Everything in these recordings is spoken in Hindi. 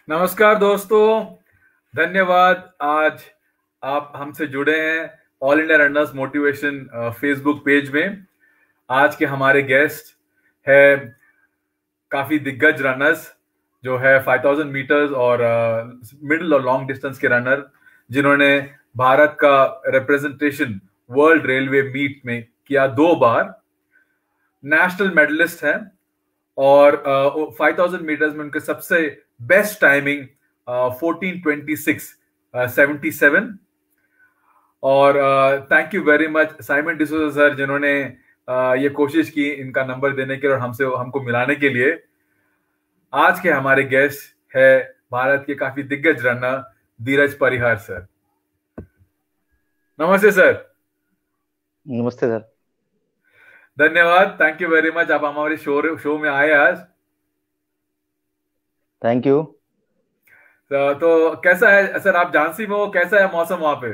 नमस्कार दोस्तों, धन्यवाद। आज आप हमसे जुड़े हैं all India runners motivation Facebook page में। आज के हमारे गेस्ट है काफी दिग्गज रनर्स जो है 5000 मीटर्स और मिडिल और लॉन्ग डिस्टेंस के रनर, जिन्होंने भारत का रिप्रेजेंटेशन वर्ल्ड रेलवे मीट में किया 2 बार, नेशनल मेडलिस्ट हैं। और 5000 मीटर्स में उनके सबसे बेस्ट टाइमिंग 14:26:77। और thank you very much Simon D'Souza sir, जिन्होंने ये कोशिश की इनका नंबर देने के लिए और हमको मिलाने के लिए। आज के हमारे गेस्ट है भारत के काफी दिग्गज रनर धीरज परिहार सर। नमस्ते सर। नमस्ते सर। धन्यवाद, थैंक यू वेरी मच, आप हमारे शो में आए आज। Thank you. तो कैसा है सर, आप झांसी में हो, कैसा है मौसम वहां पे?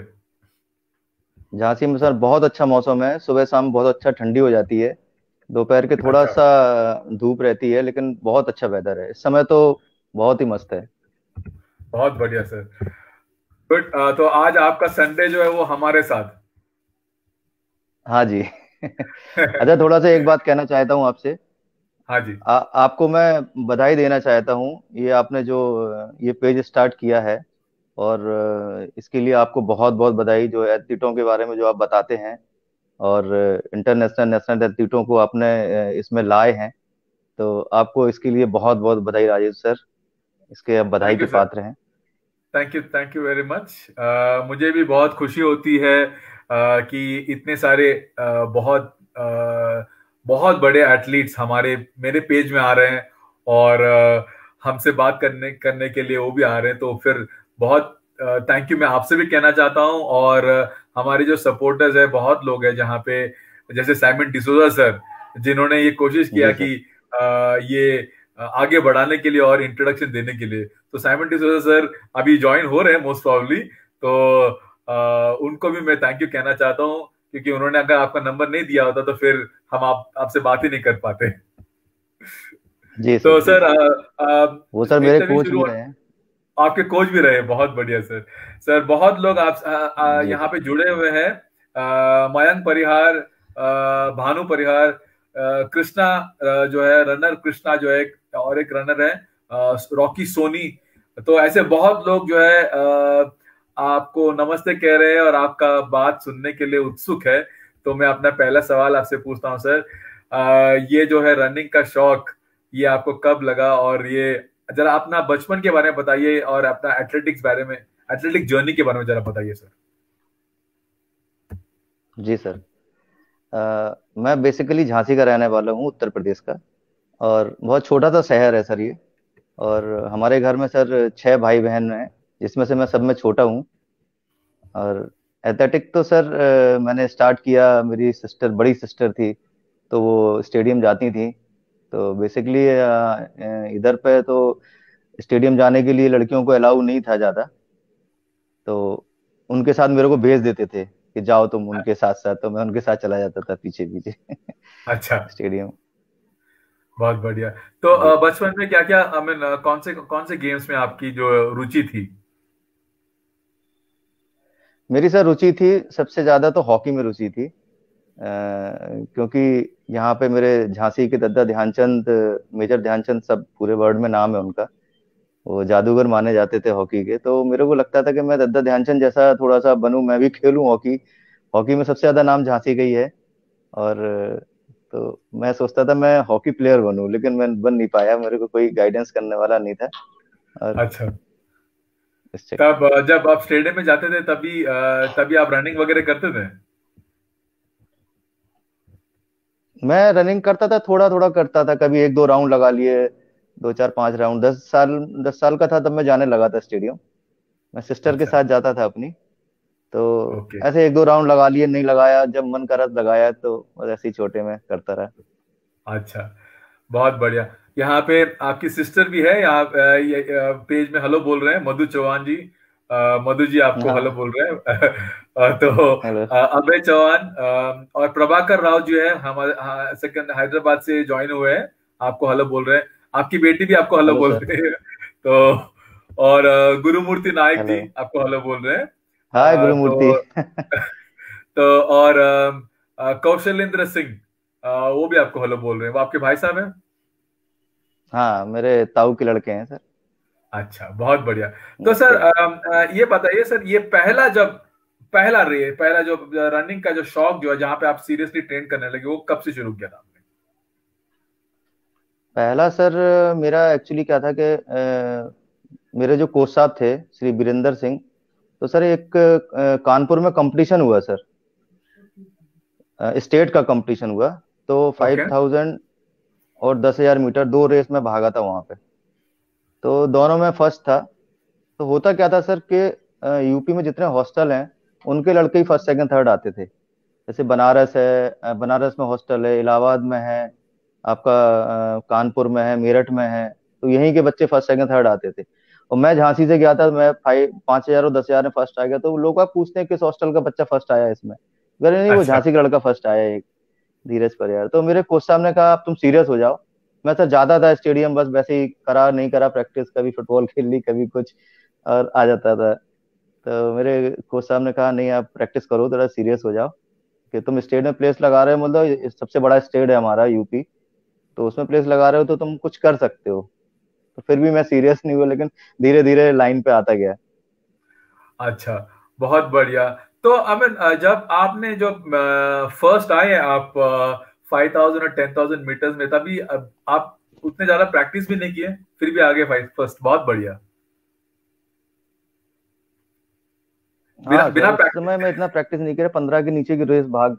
झांसी में सर बहुत अच्छा मौसम है। सुबह शाम बहुत अच्छा ठंडी हो जाती है। दोपहर के थोड़ा अच्छा, सा धूप रहती है, लेकिन बहुत अच्छा वेदर है इस समय तो। बहुत ही मस्त है। बहुत बढ़िया सर। गुड। तो आज आपका संडे जो है वो हमारे साथ। हाँ जी। अच्छा, थोड़ा सा एक बात कहना चाहता हूँ आपसे। हाँ जी। आपको मैं बधाई देना चाहता हूँ। ये आपने जो ये पेज स्टार्ट किया है, और इसके लिए आपको बहुत बहुत बधाई, जो एथलीटों के बारे में जो आप बताते हैं, और इंटरनेशनल नेशनल एथलीटों को आपने इसमें लाए हैं। तो आपको इसके लिए बहुत बहुत बधाई राजेश सर। इसके आप बधाई थैंक के यू सर। पात्र हैं। Thank you very much. मुझे भी बहुत खुशी होती है कि इतने सारे बहुत बड़े एथलीट्स हमारे मेरे पेज में आ रहे हैं और हमसे बात करने करने के लिए वो भी आ रहे हैं। तो फिर बहुत थैंक यू मैं आपसे भी कहना चाहता हूँ। और हमारे जो सपोर्टर्स है, बहुत लोग हैं जहाँ पे, जैसे साइमन डिसूजा सर, जिन्होंने ये कोशिश किया जी सर। कि ये आगे बढ़ाने के लिए और इंट्रोडक्शन देने के लिए। तो साइमन डिसूजा सर अभी ज्वाइन हो रहे हैं मोस्ट प्रॉब्ली। तो उनको भी मैं थैंक यू कहना चाहता हूँ, क्योंकि उन्होंने अगर आपका नंबर नहीं दिया होता तो फिर हम आपसे बात ही नहीं कर पाते। जी सर। तो जी सर सर। वो सर मेरे इंटरव्यू कोच शुरू भी रहे हैं। आपके कोच भी रहे, बहुत बढ़िया सर। सर बहुत लोग आप जी यहाँ सर। पे जुड़े हुए हैं। मयंक परिहार, भानु परिहार, कृष्णा, जो है रनर कृष्णा जो है, और एक रनर है रॉकी सोनी। तो ऐसे बहुत लोग जो है आपको नमस्ते कह रहे हैं और आपका बात सुनने के लिए उत्सुक है। तो मैं अपना पहला सवाल आपसे पूछता हूँ सर, ये जो है रनिंग का शौक, ये आपको कब लगा? और ये जरा अपना बचपन के बारे में बताइए और अपना एथलेटिक जर्नी के बारे में जरा बताइए सर। जी सर। मैं बेसिकली झांसी का रहने वाला हूँ, उत्तर प्रदेश का। और बहुत छोटा सा शहर है सर ये। और हमारे घर में सर 6 भाई बहन हैं, जिसमें से मैं सब में छोटा हूँ। और एथलेटिक तो सर मैंने स्टार्ट किया, मेरी सिस्टर, बड़ी सिस्टर थी, तो वो स्टेडियम जाती थी। तो बेसिकली इधर पे तो स्टेडियम जाने के लिए लड़कियों को अलाउ नहीं था ज़्यादा। तो उनके साथ मेरे को भेज देते थे कि जाओ तुम उनके साथ साथ, तो मैं उनके साथ चला जाता था पीछे पीछे अच्छा, स्टेडियम। बहुत बढ़िया। तो जी। बचपन में क्या क्या, आई मीन कौन से गेम्स में आपकी जो रुचि थी? मेरी सर रुचि थी, सबसे ज़्यादा तो हॉकी में रुचि थी। क्योंकि यहाँ पे मेरे झांसी के दादा ध्यानचंद, मेजर ध्यानचंद, सब पूरे वर्ल्ड में नाम है उनका। वो जादूगर माने जाते थे हॉकी के। तो मेरे को लगता था कि मैं दादा ध्यानचंद जैसा थोड़ा सा बनूं, मैं भी खेलूं हॉकी। हॉकी में सबसे ज्यादा नाम झांसी का ही है। और तो मैं सोचता था मैं हॉकी प्लेयर बनूं, लेकिन मैं बन नहीं पाया, मेरे को कोई गाइडेंस करने वाला नहीं था। और अच्छा, इस चक्कर तब जब आप स्टेडियम में जाते थे तभी आप रनिंग वगैरह करते थे? मैं रनिंग करता था, थोड़ा थोड़ा करता था, कभी 1 2 राउंड लगा लिए, 2 4 5 राउंड। 10 साल का था तब मैं जाने लगा था स्टेडियम। मैं सिस्टर के अच्छा, साथ जाता था अपनी। तो ओके, ऐसे 1 2 राउंड लगा लिए, नहीं लगाया, जब मन करा तो लगाया, तो बस ऐसे ही छोटे में करता रहा। अच्छा, बहुत बढ़िया। यहाँ पे आपकी सिस्टर भी है, यहाँ ये पेज में हेलो बोल रहे हैं मधु चौहान जी। मधु जी आपको हेलो हाँ। बोल रहे हैं। तो हेलो। अभय चौहान और प्रभाकर राव जो है हमारे सेकंड हैदराबाद से ज्वाइन हुए हैं, आपको हेलो बोल रहे हैं। आपकी बेटी भी आपको हेलो हेलो बोल सर। रही है। तो और गुरुमूर्ति नायक हेलो। जी आपको हेलो बोल रहे हैं। हाय गुरुमूर्ति। तो और कौशलेंद्र सिंह, वो भी आपको हेलो बोल रहे हैं, वो आपके भाई साहब हैं। हाँ, मेरे ताऊ के लड़के हैं सर। अच्छा, बहुत बढ़िया। तो सर ओके। ये बताइए सर, ये पहला जो रनिंग का जो शौक जो है, जहां पे आप सीरियसली ट्रेन करने लगे, वो कब से शुरू किया था आपने? पहला सर मेरा एक्चुअली क्या था कि मेरे जो कोच साहब थे श्री वीरेंद्र सिंह, तो सर एक कानपुर में कंपटीशन हुआ सर, स्टेट का कंपटीशन हुआ। तो ओके। 5000 और 10,000 मीटर दो रेस में भागा था वहां पे। तो दोनों में फर्स्ट था। तो होता क्या था सर कि यूपी में जितने हॉस्टल हैं उनके लड़के ही फर्स्ट सेकंड थर्ड आते थे। जैसे बनारस है, बनारस में हॉस्टल है, इलाहाबाद में है, आपका कानपुर में है, मेरठ में है। तो यहीं के बच्चे फर्स्ट सेकंड थर्ड आते थे। और मैं झांसी से गया था, मैं 5,000 और 10,000 में फर्स्ट आ गया। तो लोग आप पूछते हैं किस हॉस्टल का बच्चा फर्स्ट आया इसमें। अरे नहीं, वो अच्छा। झांसी का लड़का फर्स्ट आया है, एक धीरज पर यार। तो मेरे कोच साहब ने कहा आप तुम सीरियस हो जाओ। मैं सर जाता था स्टेडियम, बस वैसे ही करा नहीं करा प्रैक्टिस, कभी फुटबॉल खेल ली कभी कुछ, और आ जाता था। तो मेरे कोच साहब ने कहा नहीं, आप प्रैक्टिस करो, थोड़ा सीरियस हो जाओ कि तुम स्टेट में प्लेस लगा रहे हो, मतलब ये सबसे बड़ा स्टेट है हमारा यूपी, तो उसमें प्लेस लगा रहे हो तो तुम कुछ कर सकते हो। तो फिर भी मैं सीरियस नहीं हुआ, लेकिन धीरे धीरे लाइन पे आता गया। अच्छा, बहुत बढ़िया। तो अमित, जब आपने जो फर्स्ट आए आप 5,000 और 10,000 मीटर्स में, तभी आप उतने ज्यादा प्रैक्टिस भी नहीं किए, फिर भी आगे फाइव फर्स्ट, बहुत बढ़िया। बिना हाँ बिना सर, उस समय प्रैक्टिस। मैं इतना प्रैक्टिस नहीं किया, 15 के नीचे की रेस भाग।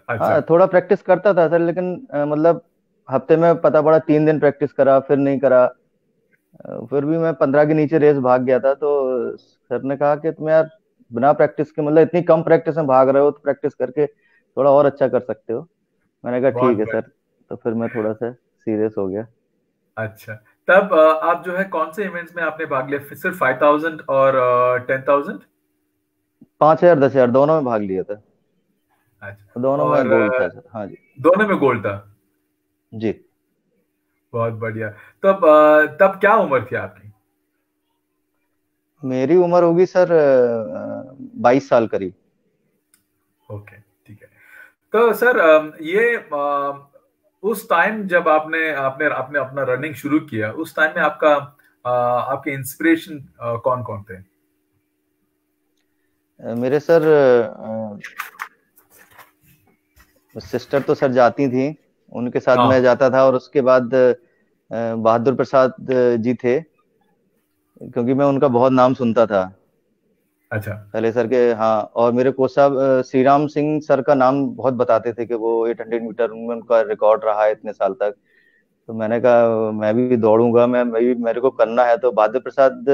अच्छा। हाँ थोड़ा प्रैक्टिस करता था सर, लेकिन मतलब हफ्ते में पता पड़ा 3 दिन प्रैक्टिस करा फिर नहीं करा। फिर भी मैं 15 के नीचे रेस भाग गया था। तो सर ने कहा कि तुम यार बिना प्रैक्टिस के, मतलब इतनी कम प्रैक्टिस में भाग रहे हो, तो प्रैक्टिस करके थोड़ा और अच्छा कर सकते हो। मैंने कहा बहुत ठीक है सर। बढ़िया। तो फिर मैं थोड़ा सा सीरियस हो गया। अच्छा, तब आप जो है कौन से इवेंट्स में आपने भाग लिया, सिर्फ 5,000 और 10,000? 5,000 10,000 दोनों में भाग लिया था। अच्छा, दोनों में और गोल्ड था सर, हाँ जी। दोनों में गोल्ड था। जी। बहुत बढ़िया। तब तब क्या उम्र थी आपकी? मेरी उम्र होगी सर 22 साल करीब। ओके, ठीक है। तो सर ये उस टाइम जब आपने आपने आपने अपना रनिंग शुरू किया, उस टाइम में आपके इंस्पिरेशन कौन कौन थे? मेरे सर सिस्टर तो सर जाती थी, उनके साथ मैं हाँ। जाता था। और उसके बाद बहादुर प्रसाद जी थे, क्योंकि मैं उनका बहुत नाम सुनता था अच्छा। पहले सर के। हाँ, और मेरे कोच साहब श्री राम सिंह सर का नाम बहुत बताते थे कि वो 800 मीटर में उनका रिकॉर्ड रहा है इतने साल तक। तो मैंने कहा मैं भी दौड़ूंगा, मैं भी, मेरे को करना है। तो बहादुर प्रसाद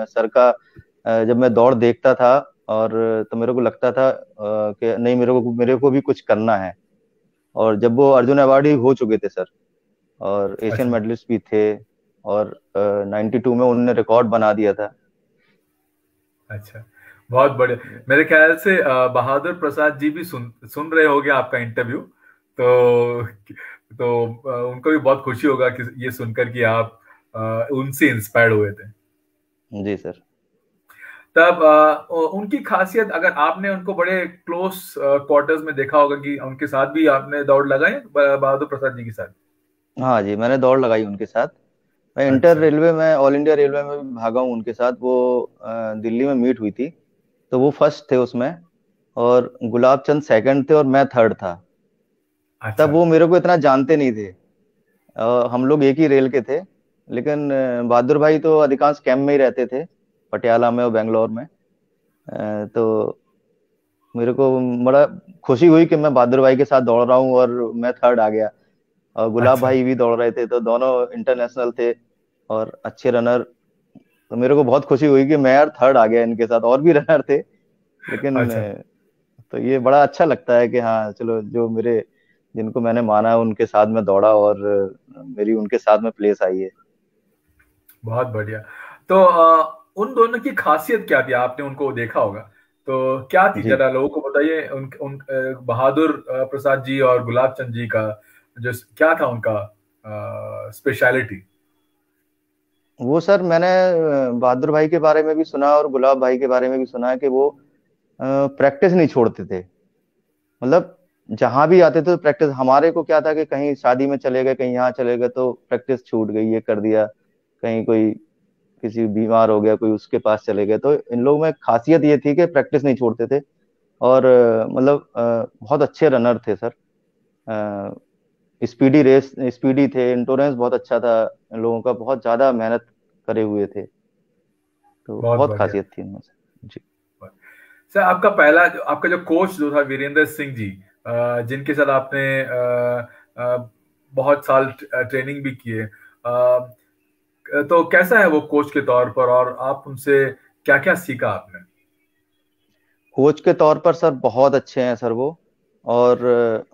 सर का जब मैं दौड़ देखता था, और तो मेरे को लगता था कि नहीं, मेरे को भी कुछ करना है। और जब वो अर्जुन अवार्डी हो चुके थे सर, और एशियन अच्छा। मेडलिस्ट भी थे, और 92 में उन्होंने रिकॉर्ड बना दिया था। अच्छा, बहुत बढ़िया। मेरे ख्याल से बहादुर प्रसाद जी भी सुन सुन रहे होंगे आपका इंटरव्यू। तो उनको भी बहुत खुशी होगा कि ये सुनकर कि आप उनसे इंस्पायर्ड हुए थे। जी सर। तब उनकी खासियत, अगर आपने उनको बड़े क्लोज क्वार्टर्स में देखा होगा, कि उनके साथ भी आपने दौड़ लगाई बहादुर प्रसाद जी के साथ? हाँ जी, मैंने दौड़ लगाई उनके साथ। मैं इंटर अच्छा। रेलवे में, ऑल इंडिया रेलवे में भी भागा हूँ उनके साथ। वो दिल्ली में मीट हुई थी, तो वो फर्स्ट थे उसमें, और गुलाब चंद सेकंड थे और मैं थर्ड था। तब अच्छा। वो मेरे को इतना जानते नहीं थे। हम लोग एक ही रेल के थे, लेकिन बहादुर भाई तो अधिकांश कैंप में ही रहते थे, पटियाला में और बेंगलोर में। तो मेरे को बड़ा खुशी हुई कि मैं बहादुर भाई के साथ दौड़ रहा हूँ और मैं थर्ड आ गया। और गुलाब अच्छा। भाई भी दौड़ रहे थे, तो दोनों इंटरनेशनल थे और अच्छे रनर। तो मेरे को बहुत खुशी हुई कि मैं यार थर्ड आ गया इनके साथ, और भी रनर थे लेकिन अच्छा। तो ये बड़ा अच्छा लगता है कि हाँ चलो, जो मेरे, जिनको मैंने माना उनके साथ में दौड़ा, और मेरी उनके साथ में प्लेस आई है। बहुत बढ़िया। तो उन दोनों की खासियत क्या थी, आपने उनको देखा होगा, तो क्या थी, जी। जरा लोगों को बताइए। बहादुर प्रसाद जी और गुलाब चंद जी का जो क्या था उनका स्पेशलिटी? वो सर मैंने बहादुर भाई के बारे में भी सुना और गुलाब भाई के बारे में भी सुना है कि वो प्रैक्टिस नहीं छोड़ते थे। मतलब जहां भी आते थे प्रैक्टिस। हमारे को क्या था कि कहीं शादी में चले गए, कहीं यहाँ चले गए तो प्रैक्टिस छूट गई, ये कर दिया। कहीं कोई किसी बीमार हो गया, कोई उसके पास चले गए, तो इन लोगों में खासियत ये थी कि प्रैक्टिस नहीं छोड़ते थे। और मतलब बहुत अच्छे रनर थे सर। स्पीडी रेस, स्पीडी थे, इंश्योरेंस बहुत अच्छा था इन लोगों का, बहुत ज्यादा मेहनत करे हुए थे। तो बहुत बहुत बढ़िया। खासियत थी इनमें से जी। सर आपका जो कोच जो था वीरेंद्र सिंह जी, जिनके साथ आपने बहुत साल ट्रेनिंग भी किए, तो कैसा है वो कोच के तौर पर, और आप उनसे क्या क्या सीखा आपने? कोच के तौर पर सर बहुत अच्छे हैं सर वो। और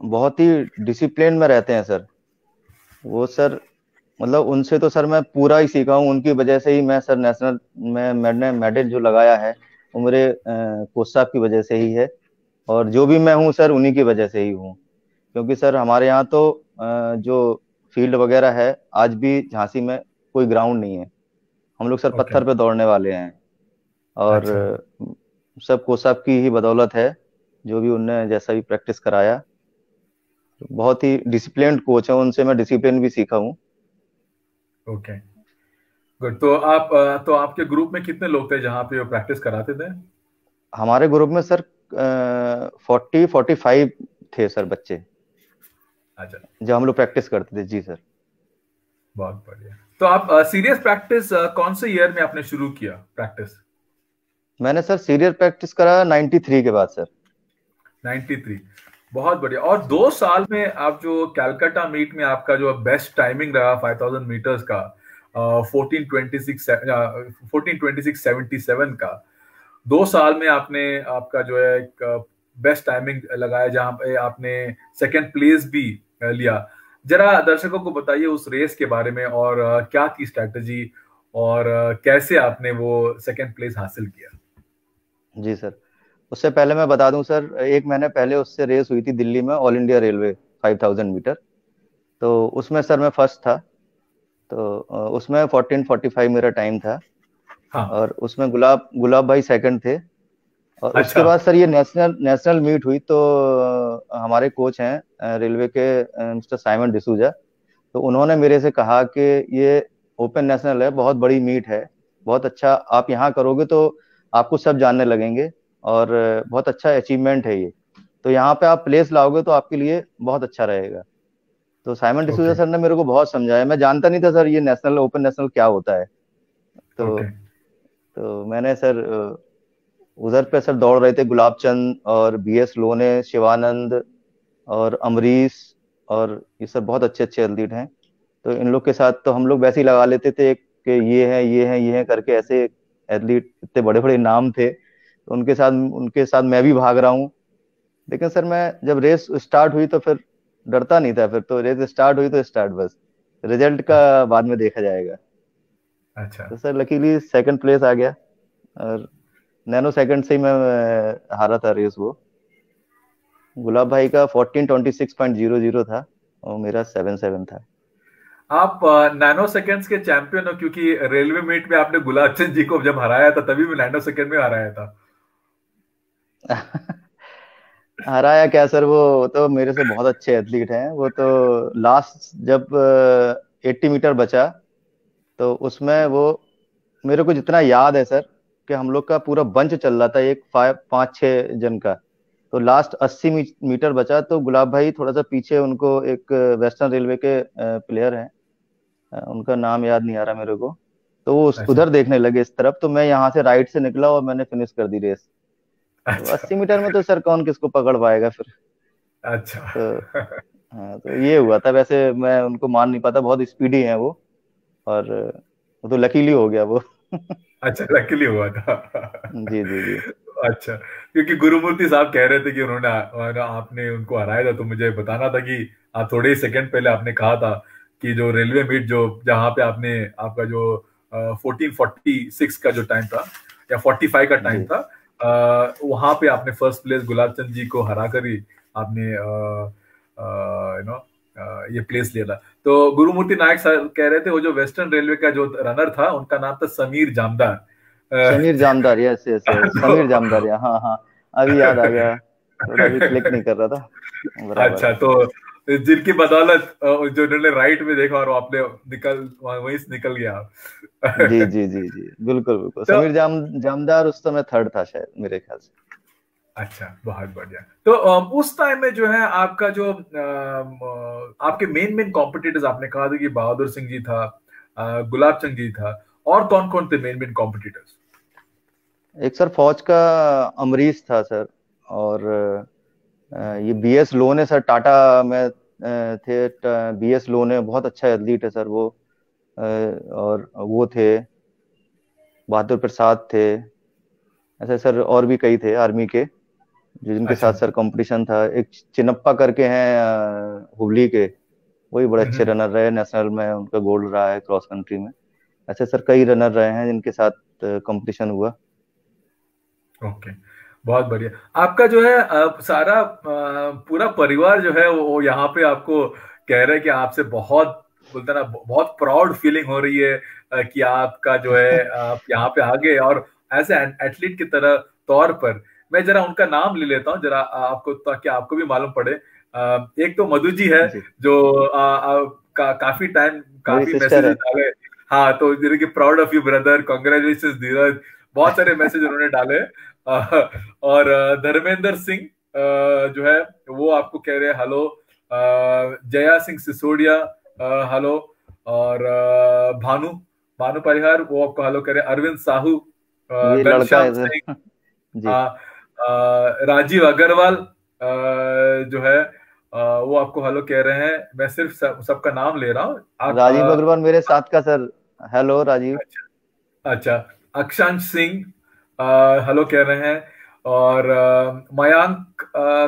बहुत ही डिसिप्लिन में रहते हैं सर वो सर। मतलब उनसे तो सर मैं पूरा ही सीखा हूँ, उनकी वजह से ही मैं सर नेशनल में मैंने मेडल जो लगाया है वो मेरे कोच साहब की वजह से ही है। और जो भी मैं हूँ सर उन्हीं की वजह से ही हूँ। क्योंकि सर हमारे यहाँ तो जो फील्ड वगैरह है, आज भी झांसी में कोई ग्राउंड नहीं है। हम लोग सर ओके। पत्थर पे दौड़ने वाले हैं। और अच्छा। सब कोच साहब की ही बदौलत है, जो भी उनने जैसा भी प्रैक्टिस कराया। बहुत ही डिसिप्लिन्ड कोच है, उनसे मैं डिसिप्लिन भी सीखा हूँ। ओके। गुड। तो आपके ग्रुप में कितने लोग थे जहाँ पे वो प्रैक्टिस कराते थे? हमारे ग्रुप में सर 40-45 थे सर बच्चे, अच्छा। जब हम लोग प्रैक्टिस करते थे जी सर। बहुत बढ़िया। तो आप सीरियस प्रैक्टिस कौन से ईयर में आपने शुरू किया प्रैक्टिस? मैंने सर सीरियस प्रैक्टिस करा 93 के बाद सर। 93। बहुत बढ़िया। और जी। 2 साल में आप जो कैलकाटा मीट में आपका जो बेस्ट टाइमिंग रहा 5000 मीटर्स का, 14:26:77 का, 2 साल में आपने आपका जो है एक बेस्ट टाइमिंग लगाया, जहां पे आपने सेकंड प्लेस भी लिया। जरा दर्शकों को बताइए उस रेस के बारे में, और क्या थी स्ट्रैटेजी, और कैसे आपने वो सेकंड प्लेस हासिल किया? जी सर, उससे पहले मैं बता दूं सर, एक महीने पहले उससे रेस हुई थी दिल्ली में, ऑल इंडिया रेलवे 5000 मीटर। तो उसमें सर मैं फर्स्ट था। तो उसमें 14:45 मेरा टाइम था। हाँ। और उसमें गुलाब गुलाब भाई सेकंड थे। और उसके अच्छा। बाद सर ये नेशनल नेशनल मीट हुई, तो हमारे कोच हैं रेलवे के, मिस्टर साइमन डिसूजा। तो उन्होंने मेरे से कहा कि ये ओपन नेशनल है, बहुत बड़ी मीट है, बहुत अच्छा आप यहाँ करोगे तो आपको सब जानने लगेंगे। और बहुत अच्छा अचीवमेंट है ये। तो यहाँ पे आप प्लेस लाओगे तो आपके लिए बहुत अच्छा रहेगा। तो साइमन डिसूजा ओके। सर ने मेरे को बहुत समझाया। मैं जानता नहीं था सर ये नेशनल ओपन नेशनल क्या होता है। तो ओके। तो मैंने सर उधर पे सर दौड़ रहे थे गुलाब चंद और BS लोने, शिवानंद और अमरीश। और ये सब बहुत अच्छे अच्छे एथलीट हैं। तो इन लोग के साथ तो हम लोग वैसे ही लगा लेते थे कि ये है ये है ये है करके, ऐसे एथलीट इतने बड़े बड़े नाम थे, तो उनके साथ मैं भी भाग रहा हूँ। लेकिन सर मैं जब रेस स्टार्ट हुई तो फिर डरता नहीं था। फिर तो रेस स्टार्ट हुई तो स्टार्ट, बस रिजल्ट अच्छा। का बाद में देखा जाएगा। अच्छा। तो सर लकीली सेकंड प्लेस आ गया। और नैनो सेकंड से ही मैं हारा था रेस वो। गुलाब भाई का 14:26.00 था और मेरा 7:07 था। आप नैनो सेकंड्स के चैंपियन हो, क्योंकि रेलवे मीट में आपने गुलाब चंद जी को जब हराया था तभी भी नैनो सेकंड में हराया था। हराया क्या सर, वो तो मेरे से बहुत अच्छे एथलीट हैं। वो तो लास्ट जब 80 मीटर बचा, तो उसमें वो, मेरे को जितना याद है सर, कि हम लोग का पूरा बंच चल रहा था, एक 5-6 जन का। तो लास्ट 80 मीटर बचा तो गुलाब भाई थोड़ा सा पीछे, उनको एक वेस्टर्न रेलवे के प्लेयर हैं, उनका नाम याद नहीं आ रहा मेरे को। तो वो अच्छा। उधर देखने लगे इस तरफ, तो मैं यहाँ से राइट से निकला और मैंने फिनिश कर दी रेस। तो अच्छा। 80 मीटर में तो सर कौन किसको पकड़ पाएगा फिर। अच्छा। तो हाँ, तो ये हुआ था। वैसे मैं उनको मान नहीं पाता, बहुत स्पीडी है वो। और वो तो लकीली हो गया वो। अच्छा, लकीली हुआ था। जी जी जी। अच्छा, क्योंकि गुरुमूर्ति साहब कह रहे थे कि आपने उनको हराया था, तो मुझे बताना था कि आप थोड़े ही सेकंड पहले आपने कहा था कि जो रेलवे मीट जो जहां पे आपने आपका जो 14:46 का जो टाइम था, या 45 का टाइम जी था, वहां पे आपने फर्स्ट प्लेस गुलाब चंद जी को हरा कर ही आपने ये प्लेस लिया था। तो गुरुमूर्ति नायक सर कह रहे थे वो जो वेस्टर्न रेलवे का जो रनर था उनका नाम था Sameer Jamdar. Sameer Jamdar, yes yes yes, Sameer Jamdar, या हाँ हाँ, अभी याद आ गया। थोड़ा अभी क्लिक नहीं कर रहा था। बराबर अच्छा, है। तो जिनकी बदौलत जो उन्होंने राइट में देखा और आपने वहीं से निकल गया जी आप। जी जी जी, बिल्कुल बिल्कुल, तो समीर जामदार उस समय थर्ड था शायद, मेरे ख्याल से। अच्छा, बहुत बढ़िया। तो उस टाइम में जो है आपका जो आपके मेन मेन कॉम्पिटिटर्स आपने कहा था कि बहादुर सिंह जी था, गुलाब चंद जी था, और कौन कौन थे मेन मेन कॉम्पिटिटर्स? एक सर फौज का अमरीश था सर, और ये बीएस लोन है सर, टाटा में थे। बीएस लोन है, बहुत अच्छा एथलीट है सर वो। और वो थे, बहादुर प्रसाद थे। ऐसे सर और भी कई थे आर्मी के, जो जिनके साथ अच्छा। सर कंपटीशन था। एक चिनप्पा करके हैं हुबली के, वही बड़े अच्छे हम्म। रनर रहे, नेशनल में उनका गोल्ड रहा है क्रॉस कंट्री में। ऐसे सर कई रनर रहे हैं जिनके साथ कंपटीशन हुआ। ओके, बहुत बढ़िया। आपका जो है सारा पूरा परिवार जो है वो यहाँ पे आपको कह रहे हैं कि आपसे बहुत, बोलते ना, बहुत प्राउड फीलिंग हो रही है कि आपका जो है आप यहाँ पे आ गए, और एज एथलीट की तरह तौर पर मैं जरा उनका नाम ले लेता हूँ जरा आपको, ताकि आपको भी मालूम पड़े। एक तो मधु जी है, जी, जो काफी टाइम मेरी काफी सिस्टर मैसेजेस है। डाले। हाँ, तो जैसे कि proud of you brother, congratulation Dheeraj, बहुत सारे मैसेज उन्होंने डाले। और धर्मेंद्र सिंह जो है वो आपको कह रहे हैं हेलो। जया सिंह सिसोदिया हेलो। और भानु भानु परिहार वो आपको हेलो कह रहे हैं। अरविंद साहू, ये लड़का घनश्याम है सिंह, सर। जी। हाँ, राजीव अग्रवाल जो है वो आपको हेलो कह रहे हैं। मैं सिर्फ सबका नाम ले रहा हूँ आप। राजीव अग्रवाल मेरे साथ का सर। हेलो राजीव। अच्छा, अच्छा, अक्षांश सिंह हेलो कह रहे हैं। और मयांक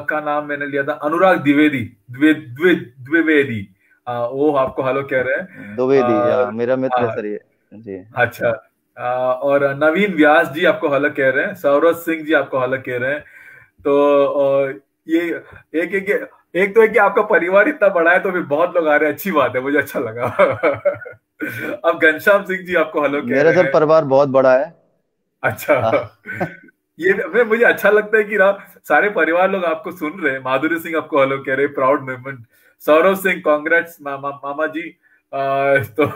का नाम मैंने लिया था, अनुराग द्विवेदी, द्विवेदी, वो आपको हेलो कह रहे हैं। द्विवेदी, या मेरा मित्र है हाँ, सर ये। जी। अच्छा, और नवीन व्यास जी आपको हेलो कह रहे हैं, सौरभ सिंह जी आपको हेलो कह रहे हैं। तो ये एक एक एक तो है कि आपका परिवार इतना बड़ा है तो फिर बहुत लोग आ रहे हैं, अच्छी बात है, मुझे अच्छा लगा। अब घनश्याम सिंह जी आपको हेलो कह मेरा रहे सर हैं। परिवार बहुत बड़ा है। अच्छा, हाँ। मुझे अच्छा लगता है कि ना सारे परिवार लोग आपको सुन रहे हैं। माधुरी सिंह आपको हेलो कह रहे हैं, proud moment. Saurabh Singh congrats मामा जी। तो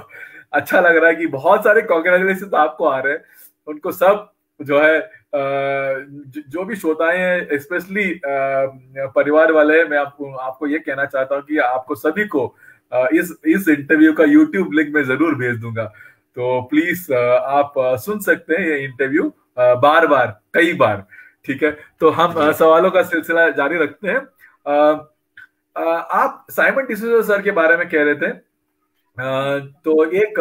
अच्छा लग रहा है कि बहुत सारे कॉन्ग्रेचुलेशन आपको आ रहे हैं। उनको सब जो है जो भी श्रोताएं हैं, स्पेशली परिवार वाले, मैं आपको आपको ये कहना चाहता हूँ कि आपको सभी को इस इंटरव्यू का यूट्यूब लिंक मैं जरूर भेज दूंगा। तो प्लीज आप सुन सकते हैं ये इंटरव्यू बार बार, कई बार। ठीक है, तो हम जी सवालों का सिलसिला जारी रखते हैं। आप साइमन डिसूजा सर के बारे में कह रहे थे। तो एक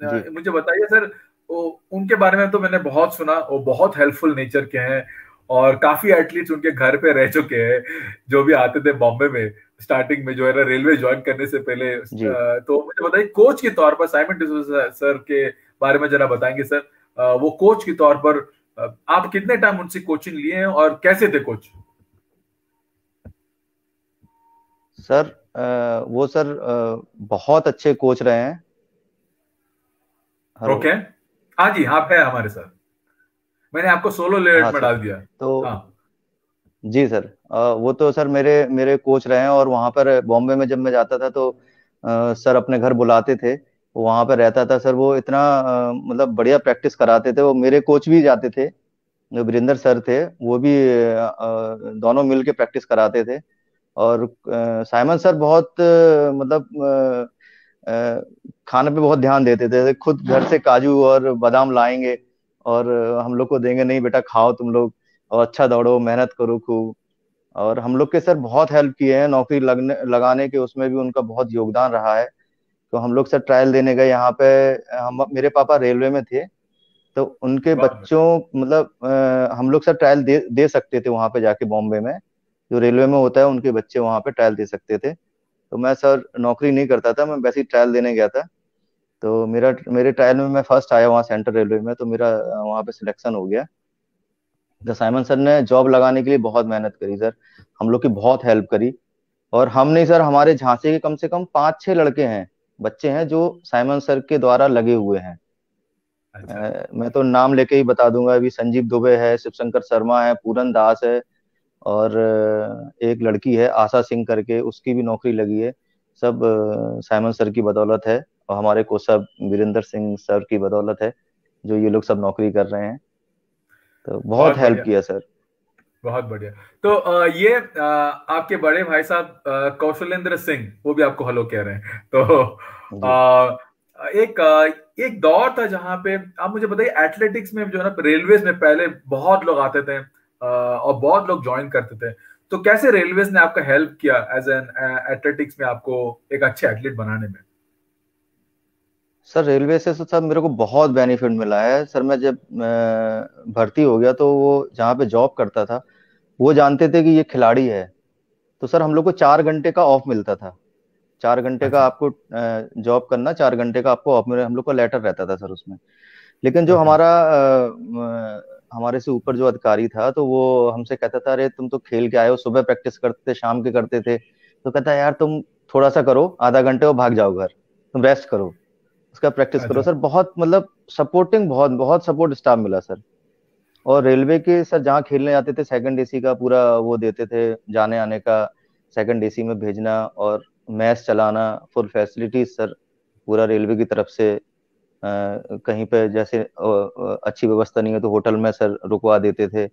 जी मुझे बताइए सर, उनके बारे में तो मैंने बहुत सुना, वो बहुत हेल्पफुल नेचर के हैं, और काफी एथलीट्स उनके घर पे रह चुके हैं जो भी आते थे बॉम्बे में, स्टार्टिंग में जो है ना रेलवे ज्वाइन करने से पहले। जी। तो मुझे बताइए कोच के तौर पर साइमन डिसूजा सर के बारे में जरा बताएंगे सर। वो कोच के तौर पर आप कितने टाइम उनसे कोचिंग लिए हैं और कैसे थे कोच? सर वो सर बहुत अच्छे कोच रहे हैं। हेलो। ओके, हाँ जी, आप है हमारे साथ, मैंने आपको सोलो लेवल हाँ में सर। डाल दिया। तो हाँ। जी सर, वो तो सर मेरे मेरे कोच रहे हैं, और वहाँ पर बॉम्बे में जब मैं जाता था तो सर अपने घर बुलाते थे, वहाँ पर रहता था सर। वो इतना मतलब बढ़िया प्रैक्टिस कराते थे। वो मेरे कोच भी जाते थे, जो वीरेंद्र सर थे, वो भी दोनों मिल के प्रैक्टिस कराते थे। और साइमन सर बहुत अ, खाने पे बहुत ध्यान देते थे। खुद घर से काजू और बादाम लाएंगे, और हम लोग को देंगे, नहीं बेटा खाओ तुम लोग, और अच्छा दौड़ो, मेहनत करो खूब। और हम लोग के सर बहुत हेल्प किए हैं नौकरी लगने लगाने के, उसमें भी उनका बहुत योगदान रहा है। तो हम लोग सर ट्रायल देने गए यहाँ पे। हम मेरे पापा रेलवे में थे, तो उनके बहुत बच्चों, मतलब हम लोग सर ट्रायल दे सकते थे वहां पे जाके, बॉम्बे में जो रेलवे में होता है, उनके बच्चे वहां पे ट्रायल दे सकते थे। तो मैं सर नौकरी नहीं करता था, मैं वैसे ही ट्रायल देने गया था। तो मेरे ट्रायल में मैं फर्स्ट आया वहाँ सेंट्रल रेलवे में, तो मेरा वहाँ पे सिलेक्शन हो गया। तो साइमन सर ने जॉब लगाने के लिए बहुत मेहनत करी सर, हम लोग की बहुत हेल्प करी। और हम नहीं सर, हमारे झांसी के कम से कम 5-6 लड़के हैं, बच्चे हैं जो साइमन सर के द्वारा लगे हुए हैं। अच्छा। मैं तो नाम लेके ही बता दूंगा, अभी संजीव दुबे है, शिवशंकर शर्मा है, पूरन दास है, और एक लड़की है आशा सिंह करके, उसकी भी नौकरी लगी है। सब साइमन सर की बदौलत है, और हमारे कोच साहब वीरेंद्र सिंह सर की बदौलत है, जो ये लोग सब नौकरी कर रहे हैं। तो बहुत बहुत हेल्प बढ़िया। किया सर। बहुत बढ़िया। तो ये आपके बड़े भाई साहब कौशलेंद्र सिंह, वो भी आपको हेलो कह रहे हैं। तो जी एक दौर था जहां पे, आप मुझे बताइए, एथलेटिक्स में जो है ना, रेलवेज में पहले बहुत लोग आते थे और बहुत लोग ज्वाइन करते थे। तो कैसे रेलवेज ने आपका हेल्प किया एज एन एथलेटिक्स में, आपको एक अच्छे एथलीट बनाने में? सर, रेलवे से तो सर मेरे को बहुत बेनिफिट मिला है सर। मैं जब भर्ती हो गया, तो वो जहाँ पे जॉब करता था, वो जानते थे कि ये खिलाड़ी है। तो सर हम लोग को 4 घंटे का ऑफ मिलता था। 4 घंटे का अच्छा। आपको जॉब करना, 4 घंटे का आपको ऑफ मिले, हम लोग का लेटर रहता था सर उसमें। लेकिन जो ओके। हमारे से ऊपर जो अधिकारी था, तो वो हमसे कहता था, अरे तुम तो खेल के आए हो, सुबह प्रैक्टिस करते थे, शाम के करते थे। तो कहता है, यार तुम थोड़ा सा करो, आधा घंटे और भाग जाओ घर, तुम रेस्ट करो, उसका प्रैक्टिस करो अच्छा। सर। बहुत मतलब सपोर्टिंग, बहुत बहुत सपोर्ट स्टाफ मिला सर। और रेलवे के सर जहाँ खेलने जाते थे, सेकंड एसी का पूरा वो देते थे, जाने आने का, सेकंड एसी में भेजना, और मैच चलाना, फुल फैसिलिटीज सर, पूरा रेलवे की तरफ से। कहीं पे जैसे अच्छी व्यवस्था नहीं है, तो होटल में सर रुकवा देते थे।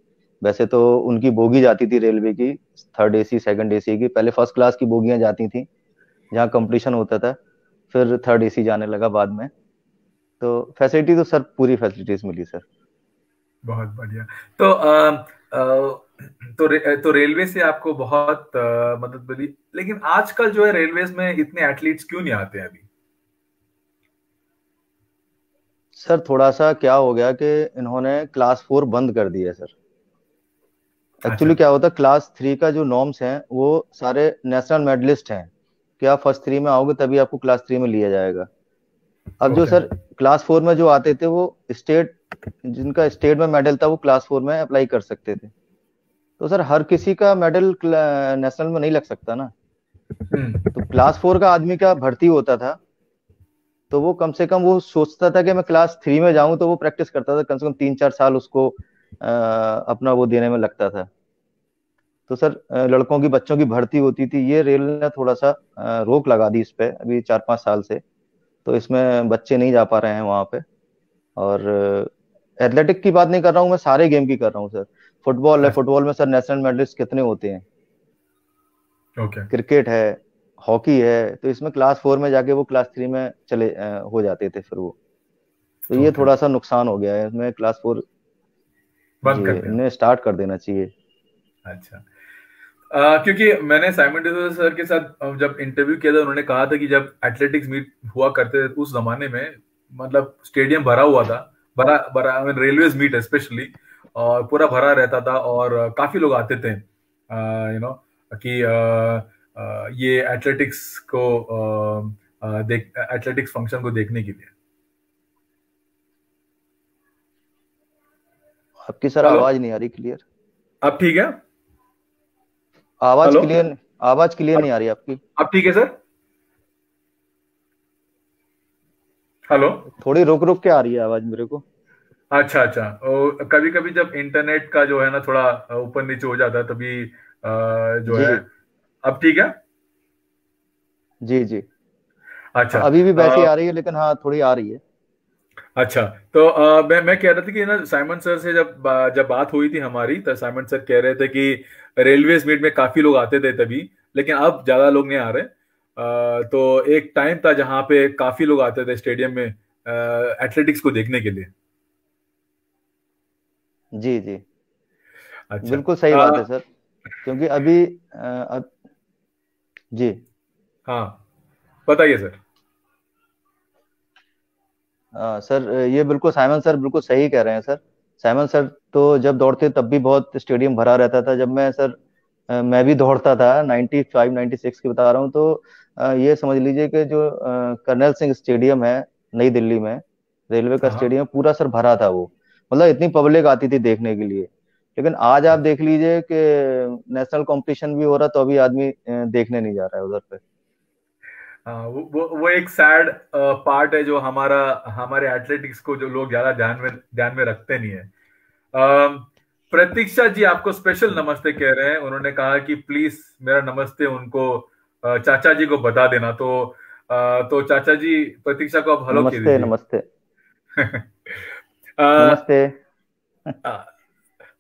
वैसे तो उनकी बोगी जाती थी रेलवे की, थर्ड एसी सेकंड एसी की, पहले फर्स्ट क्लास की बोगियां जाती थी जहाँ कंपटीशन होता था, फिर थर्ड एसी जाने लगा बाद में। तो फैसिलिटी तो सर पूरी फैसिलिटीज मिली सर। बहुत बढ़िया। तो तो रेलवे से आपको बहुत मदद मिली, लेकिन आजकल जो है रेलवेज में इतने एथलीट्स क्यों नहीं आते हैं अभी? सर थोड़ा सा क्या हो गया कि इन्होंने क्लास 4 बंद कर दिया है सर। अच्छा। एक्चुअली क्या होता है, क्लास 3 का जो नॉर्म्स हैं वो सारे नेशनल मेडलिस्ट हैं, कि आप फर्स्ट 3 में आओगे तभी आपको क्लास 3 में लिया जाएगा। अब जो ओके। सर क्लास 4 में जो आते थे, वो स्टेट, जिनका स्टेट में मेडल था, वो क्लास 4 में अप्लाई कर सकते थे। तो सर हर किसी का मेडल नेशनल में नहीं लग सकता ना। हम्म। तो क्लास 4 का आदमी का भर्ती होता था, तो वो कम से कम वो सोचता था कि मैं क्लास 3 में जाऊं, तो वो प्रैक्टिस करता था, कम से कम 3-4 साल उसको अपना वो देने में लगता था। तो सर लड़कों की, बच्चों की भर्ती होती थी, ये रेल ने थोड़ा सा रोक लगा दी इस पे अभी 4-5 साल से। तो इसमें बच्चे नहीं जा पा रहे हैं वहां पे। और एथलेटिक की बात नहीं कर रहा हूँ मैं, सारे गेम की कर रहा हूँ सर। फुटबॉल है, अच्छा। फुटबॉल में सर नेशनल मेडलिस्ट कितने होते हैं। ओके। क्रिकेट है, हॉकी है, तो इसमें क्लास 4 में जाके वो क्लास 3 में चले हो जाते थे फिर वो। तो ये ओके। थोड़ा सा नुकसान हो गया है इसमें, क्लास 4। बंद जी, कर दिया। इन्हें स्टार्ट कर देना चाहिए। अच्छा। क्योंकि मैंने साइमन डिसूजा सर के साथ जब इंटरव्यू किया था, उन्होंने कहा था कि जब एथलेटिक्स मीट हुआ करते थे उस जमाने में, मतलब स्टेडियम भरा हुआ था, भरा भरा, रेलवेज मीट स्पेशली, और पूरा भरा रहता था, और काफी लोग आते थे, कि ये एथलेटिक्स को देख एथलेटिक्स फंक्शन को देखने के लिए। आपकी सर हेलो। आवाज नहीं आ रही क्लियर। अब ठीक है? आवाज हेलो। क्लियर, आवाज क्लियर अब नहीं आ रही आपकी। अब ठीक है सर? हेलो। थोड़ी रुक रुक के आ रही है आवाज मेरे को। अच्छा अच्छा। कभी कभी जब इंटरनेट का जो है ना थोड़ा ऊपर नीचे हो जाता है, तभी जो जी है। अब ठीक है? जी जी। अच्छा। अभी भी वैसी आ रही है, लेकिन हाँ थोड़ी आ रही है। अच्छा। तो मैं कह रहा था कि ना, साइमन सर से जब बात हुई थी हमारी, तो साइमन सर कह रहे थे कि रेलवेज मीट में काफी लोग आते थे तभी, लेकिन अब ज्यादा लोग नहीं आ रहे। तो एक टाइम था जहां पे काफी लोग आते थे स्टेडियम में एथलेटिक्स को देखने के लिए। जी जी, अच्छा। बिल्कुल सही बात है सर। क्योंकि अभी जी, हाँ, बताइए सर। सर ये बिल्कुल साइमन सर बिल्कुल सही कह रहे हैं सर। साइमन सर तो जब दौड़ते तब भी बहुत स्टेडियम भरा रहता था। जब मैं सर मैं भी दौड़ता था, 95-96 की बता रहा हूँ, तो ये समझ लीजिए कि जो कर्नल सिंह स्टेडियम है नई दिल्ली में, रेलवे का हाँ हाँ। स्टेडियम पूरा सर भरा था वो। मतलब इतनी पब्लिक आती थी देखने के लिए। लेकिन आज आप देख लीजिए कि नेशनल कंपटीशन भी हो रहा तो अभी आदमी देखने नहीं जा रहा है उधर पे। हाँ, वो एक सैड पार्ट है जो हमारा हमारे एथलेटिक्स को जो लोग ज्यादा ध्यान में रखते नहीं है। प्रतीक्षा जी आपको स्पेशल नमस्ते कह रहे हैं, उन्होंने कहा कि प्लीज मेरा नमस्ते उनको चाचा जी को बता देना। तो चाचा जी प्रतीक्षा को आप हेलो कह नमस्ते दीजिए। नमस्ते। अ, नमस्ते।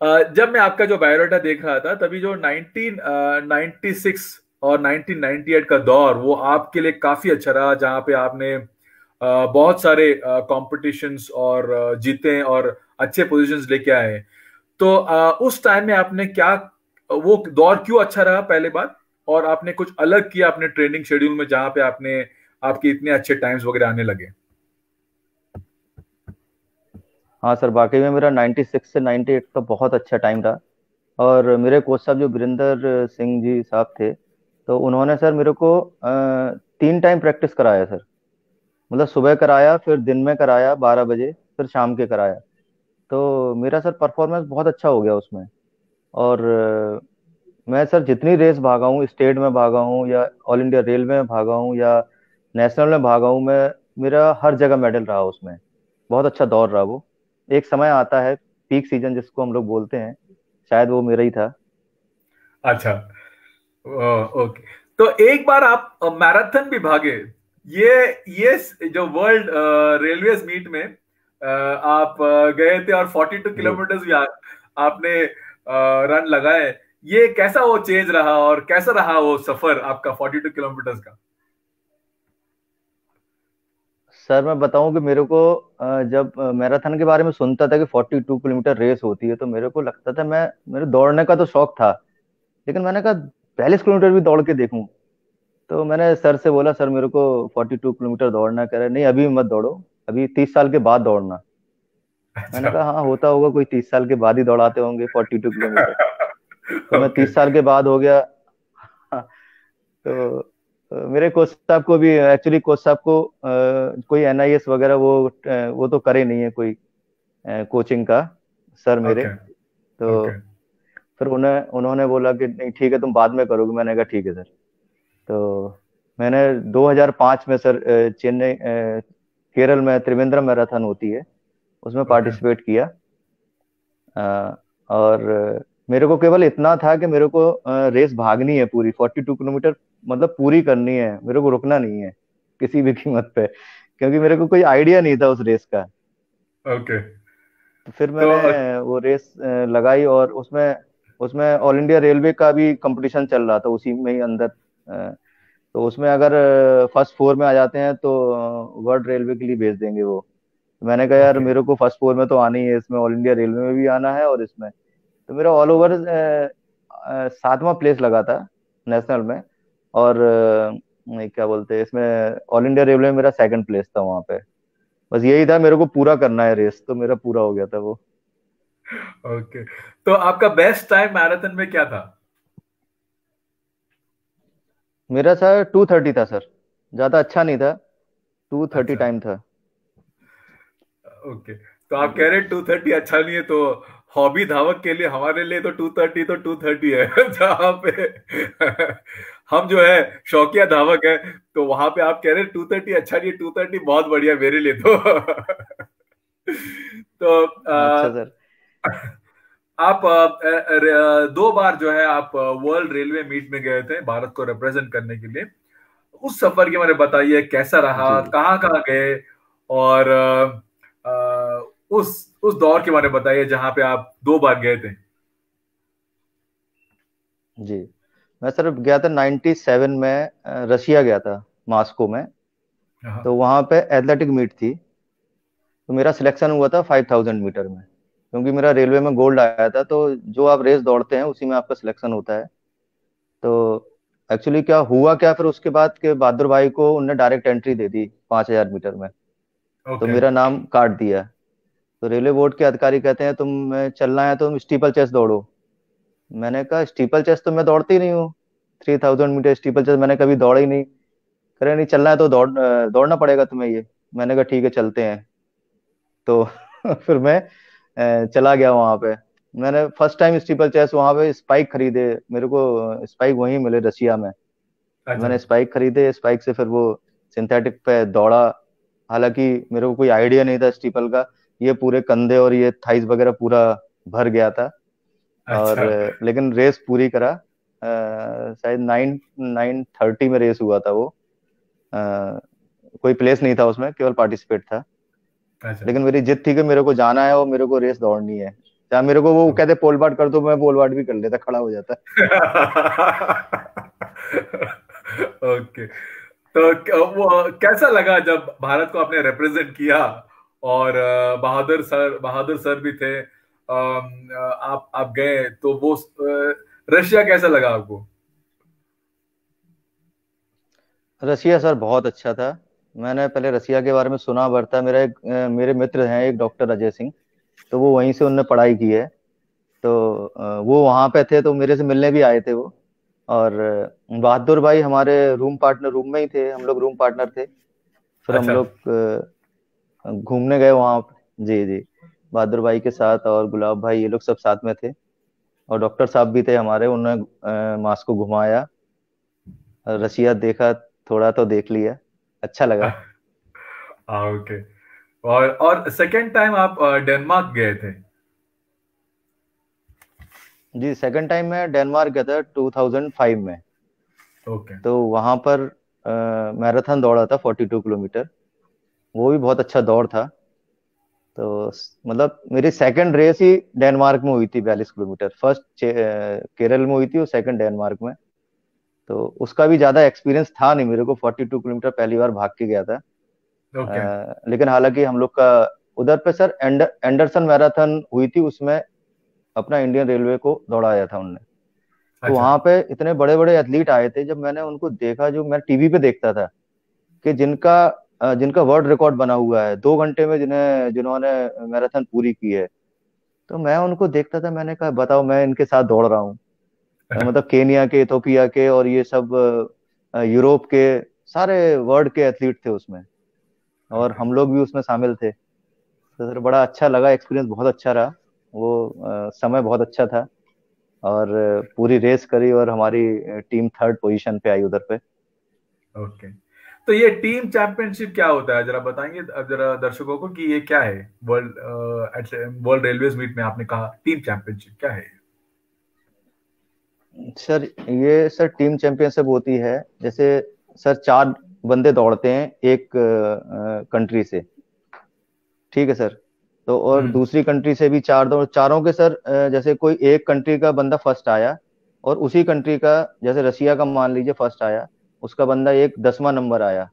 अ, जब मैं आपका जो बायोडाटा देख रहा था तभी जो 1996 और 1998 का दौर वो आपके लिए काफी अच्छा रहा, जहां पे आपने बहुत सारे कॉम्पिटिशन्स और जीते और अच्छे पोजीशंस लेके आए। तो उस टाइम में आपने क्या, वो दौर क्यों अच्छा रहा पहले बात, और आपने कुछ अलग किया अपने ट्रेनिंग शेड्यूल में जहां पे आपने आपके इतने अच्छे टाइम्स वगैरह आने लगे? हाँ सर, वाकई में मेरा 96 से 98 का बहुत अच्छा टाइम रहा। और मेरे कोच साहब जो वीरेंद्र सिंह जी साहब थे, तो उन्होंने सर मेरे को 3 टाइम प्रैक्टिस कराया सर। मतलब सुबह कराया, फिर दिन में कराया 12 बजे, फिर शाम के कराया। तो मेरा सर परफॉर्मेंस बहुत अच्छा हो गया उसमें। और मैं सर जितनी रेस भागा हूँ, स्टेट में भागा हूँ या ऑल इंडिया रेलवे में भागा हूँ या नेशनल में भागा हूँ, मैं मेरा हर जगह मेडल रहा उसमें। बहुत अच्छा दौर रहा वो। एक समय आता है, पीक सीजन जिसको हम लोग बोलते हैं, शायद वो मेरा ही था। अच्छा। ओके। तो एक बार आप मैराथन भी भागे। ये जो वर्ल्ड रेलवेज मीट में आप गए थे और 42 जी किलोमीटर भी आपने रन लगाए। ये कैसा वो चेंज रहा और कैसा रहा वो सफर आपका 42 किलोमीटर का? सर, मैं बताऊं कि मेरे को जब मैराथन के बारे में सुनता था कि 42 किलोमीटर रेस होती है, तो मेरे को लगता था, मेरे दौड़ने का तो शौक था, लेकिन मैंने कहा 42 किलोमीटर भी दौड़ के देखूं। तो मैंने सर से बोला, सर मेरे को 42 किलोमीटर दौड़ना। कह रहे नहीं, अभी मत दौड़ो, अभी 30 साल के बाद दौड़ना। मैंने अच्छा। कहा हाँ, होता होगा, कोई 30 साल के बाद ही दौड़ाते होंगे 42 किलोमीटर। तो मैं ओके। 30 साल के बाद हो गया। तो मेरे कोच साहब को भी, एक्चुअली कोच साहब को कोई एनआईएस वगैरह वो तो करे नहीं है कोई कोचिंग का, सर मेरे। ओके। तो ओके। फिर उन्होंने बोला कि नहीं ठीक है, तुम बाद में करोगे। मैंने कहा ठीक है सर। तो मैंने 2005 में सर चेन्नई, केरल में त्रिवेंद्रम मैराथन होती है, उसमें ओके। पार्टिसिपेट किया। और मेरे को केवल इतना था कि मेरे को रेस भागनी है पूरी 42 किलोमीटर, मतलब पूरी करनी है, मेरे को रुकना नहीं है किसी भी कीमत पे, क्योंकि मेरे को कोई आइडिया नहीं था उस रेस का। ओके। तो फिर तो मैंने वो रेस लगाई, और उसमें उसमें ऑल इंडिया रेलवे का भी कंपटीशन चल रहा था उसी में ही अंदर। तो उसमें अगर फर्स्ट फोर में आ जाते हैं तो वर्ल्ड रेलवे के लिए भेज देंगे वो। मैंने कहा यार, ओके। मेरे को फर्स्ट फोर में तो आना ही है, इसमें ऑल इंडिया रेलवे में भी आना है और इसमें। तो मेरा ऑल ओवर 7वां प्लेस लगा था नेशनल में। और क्या बोलते हैं, इसमें ऑल इंडिया रेलवे में मेरा सेकंड प्लेस था वहां पे। बस यही था, मेरे को पूरा करना है रेस, तो मेरा पूरा हो गया था वो। ओके। तो आपका बेस्ट टाइम मैराथन में क्या था? मेरा सर 2:30 था सर, ज्यादा अच्छा नहीं था, 2:30 अच्छा। टाइम था। ओके। तो आप जी। कह रहे 230 अच्छा नहीं है, तो हॉबी धावक के लिए, हमारे लिए तो 230 तो 230 है। जहां पे हम जो है शौकिया धावक है, तो वहां पे आप कह रहे 230 अच्छा नहीं है, 230 बहुत बढ़िया मेरे लिए तो। तो अच्छा सर। आप 2 बार जो है आप वर्ल्ड रेलवे मीट में गए थे भारत को रिप्रेजेंट करने के लिए। उस सफर के बारे में बताइए, कैसा रहा, जी कहाँ कहाँ गए, और उस दौर के बारे में बताइए जहां पे आप 2 बार गए थे। जी। मैं सर गया था 97 में, रशिया गया था, मॉस्को में। हाँ। तो वहाँ पे एथलेटिक मीट थी। तो मेरा सिलेक्शन हुआ था 5000 मीटर में, क्योंकि मेरा रेलवे में गोल्ड आया था। तो जो आप रेस दौड़ते हैं उसी में आपका सिलेक्शन होता है। तो एक्चुअली क्या हुआ, क्या फिर उसके बाद के बहादुर भाई को उनने डायरेक्ट एंट्री दे दी 5000 मीटर में। तो ओके। मेरा नाम काट दिया। तो रेलवे बोर्ड के अधिकारी कहते हैं, तुम चलना है तो तुम स्टीपल चेस्ट दौड़ो। मैंने कहा स्टीपल चेस्ट तो मैं दौड़ती ही नहीं हूँ, 3000 मीटर स्टीपल चेस्ट मैंने कभी दौड़ा ही नहीं। कह रहे नहीं, चलना है तो दौड़ना पड़ेगा तुम्हें ये। मैंने कहा ठीक है, चलते हैं। तो फिर मैं चला गया वहां पे। मैंने फर्स्ट टाइम स्टीपल चेस वहां पे स्पाइक खरीदे, मेरे को स्पाइक वहीं मिले रशिया में। अच्छा। मैंने स्पाइक खरीदे, स्पाइक से फिर वो सिंथेटिक पे दौड़ा। हालांकि मेरे को कोई आइडिया नहीं था स्टीपल का, ये पूरे कंधे और ये थाइस वगैरह पूरा भर गया था। और अच्छा। लेकिन रेस पूरी करा। शायद 9:30 में रेस हुआ था वो। अ, कोई प्लेस नहीं था उसमें, केवल पार्टिसिपेट था। अच्छा। लेकिन मेरी जिद थी कि मेरे को जाना है और मेरे को रेस दौड़नी है। चाहे मेरे को वो कहते पोल वाल्ट कर दो, मैं पोल वाल्ट भी कर लेता, खड़ा हो जाता। ओके। तो वो कैसा लगा जब भारत को आपने रिप्रेजेंट किया, और बहादुर सर भी थे, आप गए तो वो रशिया कैसा लगा आपको? रसिया सर बहुत अच्छा था। मैंने पहले रसिया के बारे में सुना भर था। मेरे मित्र हैं एक डॉक्टर अजय सिंह, तो वो वहीं से उनने पढ़ाई की है। तो वो वहां पे थे तो मेरे से मिलने भी आए थे वो। और बहादुर भाई हमारे रूम में ही थे, हम लोग रूम पार्टनर थे। फिर हम अच्छा। लोग घूमने गए वहां पे। जी जी। बहादुर भाई के साथ और गुलाब भाई, ये लोग सब साथ में थे। और डॉक्टर साहब भी थे हमारे, उन्होंने मास्क को घुमाया, रसिया देखा, थोड़ा तो देख लिया, अच्छा लगा। ओके। और सेकेंड टाइम आप डेनमार्क गए थे? जी, सेकंड टाइम मैं डेनमार्क गया था 2005 में। ओके। तो वहां पर मैराथन दौड़ा था 42 किलोमीटर। वो भी बहुत अच्छा दौड़ था। तो मतलब मेरी सेकंड रेस ही डेनमार्क में हुई थी, 42 किलोमीटर। फर्स्ट केरल में हुई थी और सेकंड डेनमार्क में। तो उसका भी ज्यादा एक्सपीरियंस था नहीं मेरे को, 42 किलोमीटर पहली बार भाग के गया था। ओके। लेकिन हालांकि हम लोग का उधर पे सर एंडरसन मैराथन हुई थी, उसमें अपना इंडियन रेलवे को दौड़ाया था उनने। तो अच्छा। वहां पे इतने बड़े बड़े एथलीट आए थे, जब मैंने उनको देखा, जो मैं टीवी पे देखता था कि जिनका वर्ल्ड रिकॉर्ड बना हुआ है 2 घंटे में, जिन्होंने मैराथन पूरी की है। तो मैं उनको देखता था, मैंने कहा बताओ, मैं इनके साथ दौड़ रहा हूँ। मतलब केनिया के, इथोपिया के और ये सब यूरोप के, सारे वर्ल्ड के एथलीट थे उसमें। और ओके। हम लोग भी उसमें शामिल थे। तो सर बड़ा अच्छा लगा, एक्सपीरियंस बहुत अच्छा रहा वो। समय बहुत अच्छा था। और पूरी रेस करी और हमारी टीम थर्ड पोजीशन पे आई उधर पे। ओके। तो ये टीम चैंपियनशिप क्या होता है, जरा बताएंगे अब जरा दर्शकों को कि ये क्या है? वर्ल्ड रेलवेज मीट में आपने कहा टीम चैंपियनशिप क्या है? सर ये सर टीम चैंपियनशिप होती है, जैसे सर चार बंदे दौड़ते हैं एक कंट्री से, ठीक है सर। तो और हम्म। दूसरी कंट्री से भी चार दौड़, चारों के सर जैसे कोई एक कंट्री का बंदा फर्स्ट आया, और उसी कंट्री का, जैसे रसिया का मान लीजिए फर्स्ट आया, उसका बंदा एक 10वां नंबर आया,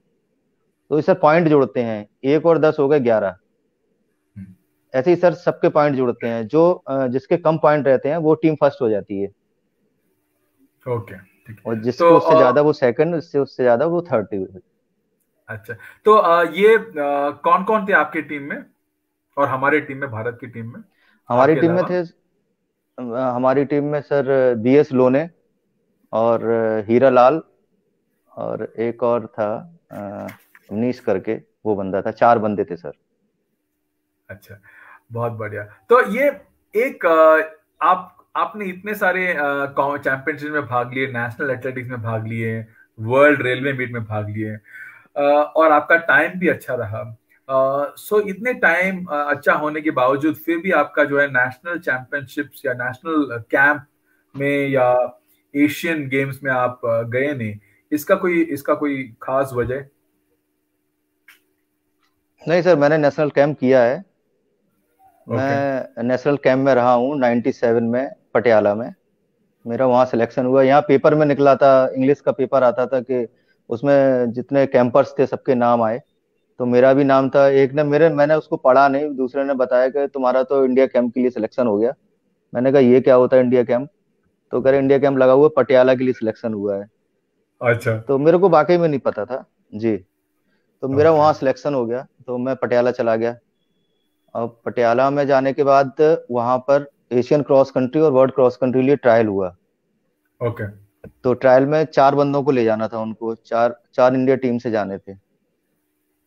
तो इसे पॉइंट जोड़ते हैं, 1 और 10 हो गए 11। हम्म। ऐसे ही सर सबके पॉइंट जोड़ते हैं, जो जिसके कम पॉइंट रहते हैं वो टीम फर्स्ट हो जाती है। ओके। ठीक और है। तो जिसको उससे ज्यादा वो सेकंड, उससे उससे ज्यादा वो थर्ड। अच्छा। तो ये कौन कौन थे आपके टीम में, और हमारे टीम में, भारत की टीम में, हमारी आपके टीम में अलावा? थे हमारी टीम में सर BS लोने और हीरा लाल, और एक और था अवनीश करके, वो बंदा था। 4 बंदे थे सर। अच्छा। बहुत बढ़िया। तो ये एक आपने इतने सारे चैंपियनशिप में भाग लिए, नेशनल एथलेटिक्स में भाग लिए, वर्ल्ड रेलवे मीट में भाग लिए, और आपका टाइम भी अच्छा रहा। सो इतने टाइम अच्छा होने के बावजूद फिर भी आपका जो है नेशनल चैंपियनशिप्स या नेशनल कैंप में या एशियन गेम्स में आप गए नहीं, इसका कोई खास वजह? नहीं सर, मैंने नेशनल कैंप किया है। ओके। मैं नेशनल कैंप में रहा हूँ 97 में, पटियाला में। मेरा वहाँ सिलेक्शन हुआ। यहाँ पेपर में निकला था, इंग्लिश का पेपर आता था कि उसमें जितने कैंपर्स थे सबके नाम आए। तो मेरा भी नाम था। एक ने मैंने उसको पढ़ा नहीं, दूसरे ने बताया कि तुम्हारा तो इंडिया कैंप के लिए सिलेक्शन हो गया। मैंने कहा ये क्या होता है इंडिया कैंप? तो कह रहे इंडिया कैंप लगा हुआ है, पटियाला के लिए सिलेक्शन हुआ है। अच्छा। तो मेरे को वाकई में नहीं पता था। जी। तो मेरा ओके। वहाँ सिलेक्शन हो गया, तो मैं पटियाला चला गया। अब पटियाला में जाने के बाद वहाँ पर एशियन क्रॉस कंट्री और वर्ल्ड क्रॉस कंट्री लिए ट्रायल हुआ। ओके। तो ट्रायल में 4 बंदों को ले जाना था, उनको चार चार इंडिया टीम से जाने थे।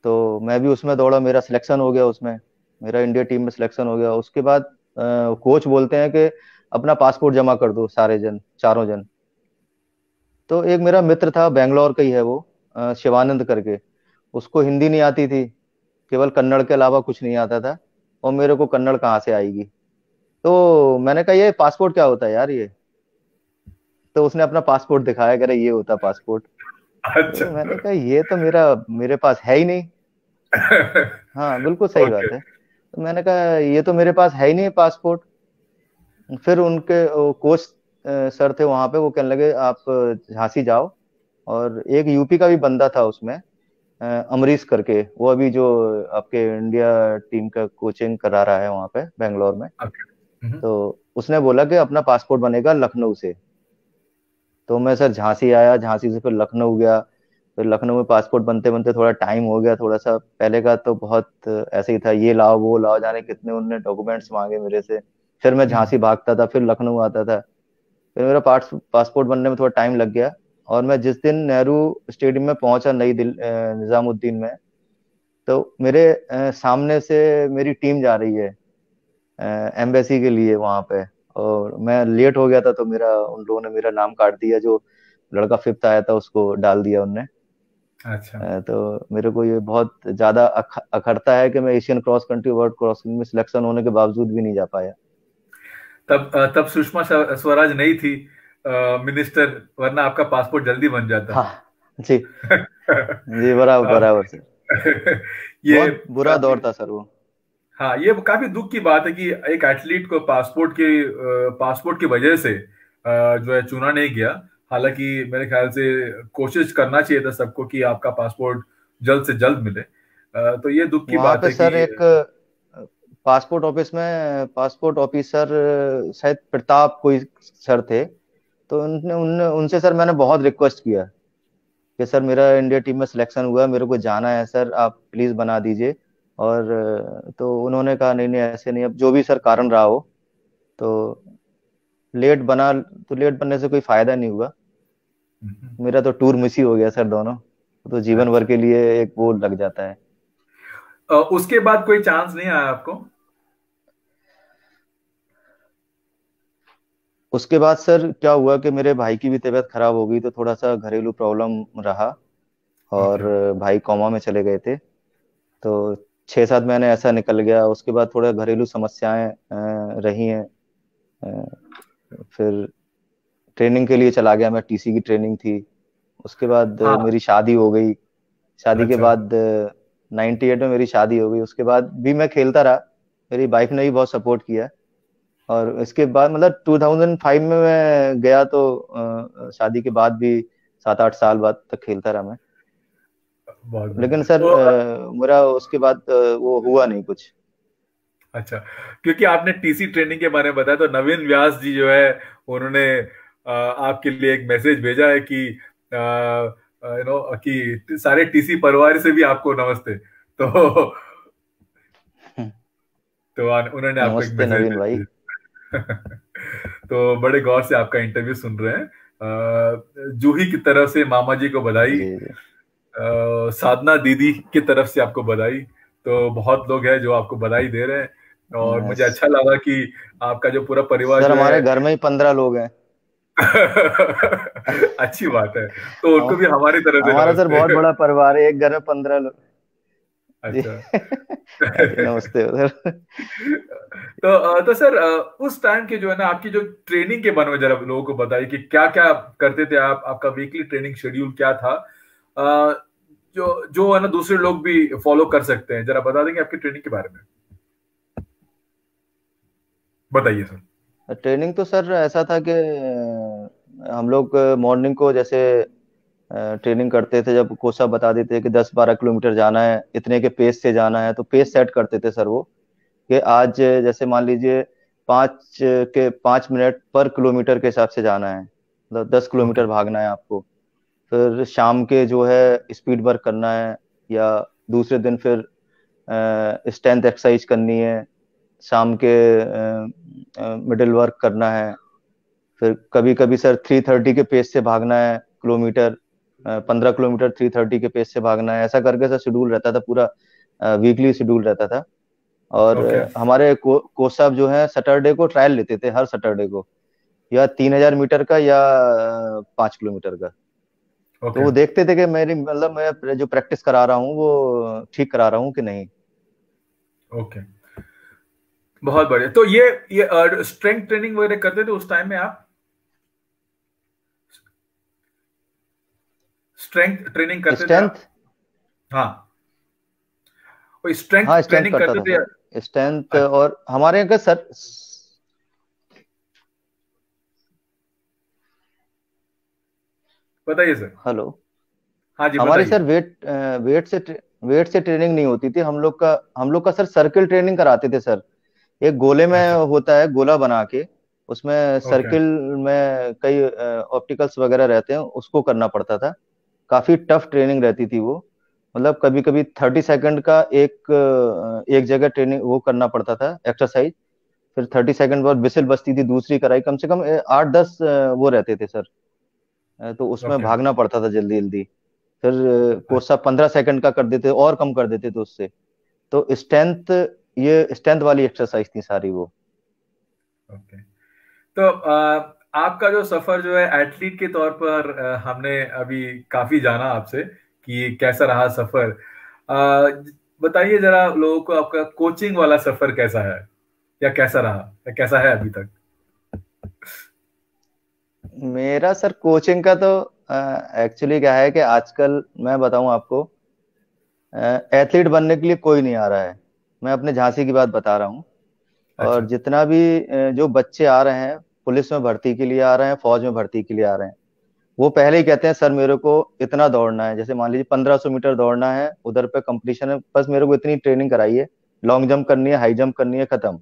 तो मैं भी उसमें दौड़ा, मेरा सिलेक्शन हो गया उसमें, मेरा इंडिया टीम में सिलेक्शन हो गया। उसके बाद कोच बोलते हैं कि अपना पासपोर्ट जमा कर दो सारे जन, चारों जन। तो एक मेरा मित्र था, बेंगलोर का ही है वो, शिवानंद करके। उसको हिंदी नहीं आती थी, केवल कन्नड़ के अलावा कुछ नहीं आता था। और मेरे को कन्नड़ कहाँ से आएगी। तो मैंने कहा ये पासपोर्ट क्या होता है यार ये। तो उसने अपना पासपोर्ट दिखाया, कह रहा ये होता पासपोर्ट। अच्छा। तो मैंने कहा ये तो मेरे पास है ही नहीं। हाँ बिल्कुल सही ओके। बात है। तो मैंने कहा ये तो मेरे पास है ही नहीं पासपोर्ट। फिर उनके कोच सर थे वहां पे, वो कहने लगे आप झांसी जाओ। और एक यूपी का भी बंदा था उसमें, अमरीश करके, वो अभी जो आपके इंडिया टीम का कोचिंग करा रहा है वहां पे बेंगलोर में। ओके। तो उसने बोला कि अपना पासपोर्ट बनेगा लखनऊ से। तो मैं सर झांसी आया, झांसी से फिर लखनऊ गया। फिर लखनऊ में पासपोर्ट बनते बनते थोड़ा टाइम हो गया, थोड़ा सा पहले का तो बहुत ऐसे ही था, ये लाओ वो लाओ, जाने कितने उनने डॉक्यूमेंट्स मांगे मेरे से। फिर मैं झांसी भागता था, फिर लखनऊ आता था। फिर मेरा पासपोर्ट बनने में थोड़ा टाइम लग गया। और मैं जिस दिन नेहरू स्टेडियम में पहुंचा, नई दिल्ली निजामुद्दीन में, तो मेरे सामने से मेरी टीम जा रही है एम्बेसी के लिए वहां पे। और मैं लेट हो गया था, तो मेरा उन लोगों ने मेरा नाम काट दिया, जो लड़का फिफ्थ आया था उसको डाल दिया उनने। अच्छा। तो मेरे को ये बहुत ज्यादा अखरता है कि मैं Asian cross country world cross में सिलेक्शन होने के बावजूद भी नहीं जा पाया। तब सुषमा स्वराज नहीं थी मिनिस्टर, वरना आपका पासपोर्ट जल्दी बन जाता। हाँ जी। जी बराबर बराबर सर। ये बहुत बुरा काफी, दौर था सर वो। हाँ ये काफी दुख की बात है कि एक एथलीट को पासपोर्ट की वजह से जो है चुना नहीं गया। हालांकि मेरे ख्याल से कोशिश करना चाहिए था सबको कि आपका पासपोर्ट जल्द से जल्द मिले। तो ये दुख की वहां बात पे है कि सर एक पासपोर्ट ऑफिस में पासपोर्ट ऑफिसर शायद प्रताप कोई सर थे। तो उनने उनने उनसे सर मैंने बहुत रिक्वेस्ट किया कि सर मेरा इंडिया टीम में सिलेक्शन हुआ है, मेरे को जाना है सर, आप प्लीज बना दीजिए। और तो उन्होंने कहा नहीं नहीं ऐसे नहीं, अब जो भी सर कारण रहा हो। तो लेट बना, तो लेट बनने से कोई फायदा नहीं हुआ। मेरा तो टूर मिस ही हो गया सर दोनों। तो जीवन भर अच्छा। के लिए एक वो लग जाता है। उसके बाद कोई चांस नहीं आया आपको? उसके बाद सर क्या हुआ कि मेरे भाई की भी तबीयत खराब हो गई, तो थोड़ा सा घरेलू प्रॉब्लम रहा। और ओके। भाई कोमा में चले गए थे। तो 6-7 महीने ऐसा निकल गया। उसके बाद थोड़ा घरेलू समस्याएं रही हैं। फिर ट्रेनिंग के लिए चला गया मैं, टीसी की ट्रेनिंग थी। उसके बाद हाँ। मेरी शादी हो गई। शादी के अच्छा। बाद 98 में मेरी शादी हो गई। उसके बाद भी मैं खेलता रहा, मेरी वाइफ ने भी बहुत सपोर्ट किया। और इसके बाद मतलब 2005 में मैं गया, तो शादी के बाद भी 7-8 साल बाद तक खेलता रहा मैं। बहुत लेकिन बढ़िया। सर तो मेरा उसके बाद वो हुआ नहीं कुछ। अच्छा, क्योंकि आपने टीसी ट्रेनिंग के बारे में बताया, तो नवीन व्यास जी जो है उन्होंने आपके लिए एक मैसेज भेजा है कि कि सारे टीसी परिवार से भी आपको नमस्ते। तो उन्होंने आपको एक नमस्ते मैसेज नवीन भाई। भेज तो बड़े गौर से आपका इंटरव्यू सुन रहे हैं। जूही की तरफ से मामा जी को बधाई, जी जी। साधना दीदी की तरफ से आपको बधाई। तो बहुत लोग हैं जो आपको बधाई दे रहे हैं, और मुझे यस। अच्छा लगा कि आपका जो पूरा परिवार सर जो है हमारे घर में ही 15 लोग हैं। अच्छी बात है। तो उनको भी हम- हमारी तरफ से हमारा सर बहुत नमस्ते। बड़ा परिवार है, एक घर में 15 लोग। जी। अच्छा। ऐसे नमस्ते उधर। तो सर, उस टाइम के जो है ना आपकी जो ट्रेनिंग के बारे में जरा लोगों को बताइए कि क्या क्या करते थे आप, आपका वीकली ट्रेनिंग शेड्यूल क्या था, जो जो है ना दूसरे लोग भी फॉलो कर सकते हैं, जरा बता देंगे आपकी ट्रेनिंग के बारे में? बताइए सर। ट्रेनिंग तो सर ऐसा था कि हम लोग मॉर्निंग को जैसे ट्रेनिंग करते थे, जब कोच साहब बता देते कि 10-12 किलोमीटर जाना है, इतने के पेस से जाना है, तो पेस सेट करते थे सर वो। कि आज जैसे मान लीजिए 5 मिनट पर किलोमीटर के हिसाब से जाना है, मतलब 10 किलोमीटर ओके। भागना है आपको। फिर शाम के जो है स्पीड वर्क करना है, या दूसरे दिन फिर स्ट्रेंथ एक्सरसाइज करनी है, शाम के मिडिल वर्क करना है। फिर कभी कभी सर 3:30 के पेस से भागना है किलोमीटर, 15 किलोमीटर 3:30 के पेस से भागना है। ऐसा करके सर शेड्यूल रहता था पूरा, वीकली शेड्यूल रहता था। और ओके। हमारे कोच साहब जो है सैटरडे को ट्रायल लेते थे, हर सैटरडे को, या 3,000 मीटर का या 5 किलोमीटर का। तो ओके। वो देखते थे कि मेरी मतलब मैं जो प्रैक्टिस करा रहा हूँ वो ठीक करा रहा हूँ कि नहीं। ओके, बहुत बढ़िया। तो ये स्ट्रेंथ ट्रेनिंग वगैरह करते थे उस टाइम में आप? स्ट्रेंथ ट्रेनिंग करते थे स्ट्रेंथ, आप? हाँ, कोई स्ट्रेंथ हाँ स्ट्रेंथ ट्रेनिंग करता करते था थे? Sir, strength. अच्छा, और हमारे यहाँ का सर, बताइए सर। हेलो, हाँ जी, हमारी बताइए। सर वेट से ट्रेनिंग नहीं होती थी। हम लोग का सर सर्किल ट्रेनिंग कराते थे सर। एक गोले में अच्छा। होता है, गोला बना के उसमें ओके। सर्किल में कई ऑप्टिकल्स वगैरह रहते हैं, उसको करना पड़ता था। काफी टफ ट्रेनिंग रहती थी वो। मतलब कभी कभी 30 सेकंड का एक जगह ट्रेनिंग वो करना पड़ता था, एक्सरसाइज। फिर 30 सेकंड बाद विसिल बजती थी, दूसरी कराई। कम से कम 8-10 वो रहते थे सर। तो उसमें ओके। भागना पड़ता था जल्दी जल्दी। फिर कोच अच्छा। साहब 15 सेकंड का कर देते और कम कर देते थे उससे। तो स्ट्रेंथ, ये स्ट्रेंथ वाली एक्सरसाइज थी सारी वो। ओके। तो आपका जो सफर जो है एथलीट के तौर पर, हमने अभी काफी जाना आपसे कि कैसा रहा सफर। बताइए जरा लोगों को, आपका कोचिंग वाला सफर कैसा है, या कैसा रहा, या कैसा है अभी तक? मेरा सर कोचिंग का तो एक्चुअली क्या है कि आजकल मैं बताऊं आपको, एथलीट बनने के लिए कोई नहीं आ रहा है। मैं अपने झांसी की बात बता रहा हूँ। और अच्छा। जितना भी जो बच्चे आ रहे हैं, पुलिस में भर्ती के लिए आ रहे हैं, फौज में भर्ती के लिए आ रहे हैं, वो पहले ही कहते हैं सर मेरे को इतना दौड़ना है। जैसे मान लीजिए 1,500 मीटर दौड़ना है, उधर पे कंपटीशन है, बस मेरे को इतनी ट्रेनिंग कराइए। लॉन्ग जंप करनी है, हाई जंप करनी है, खत्म।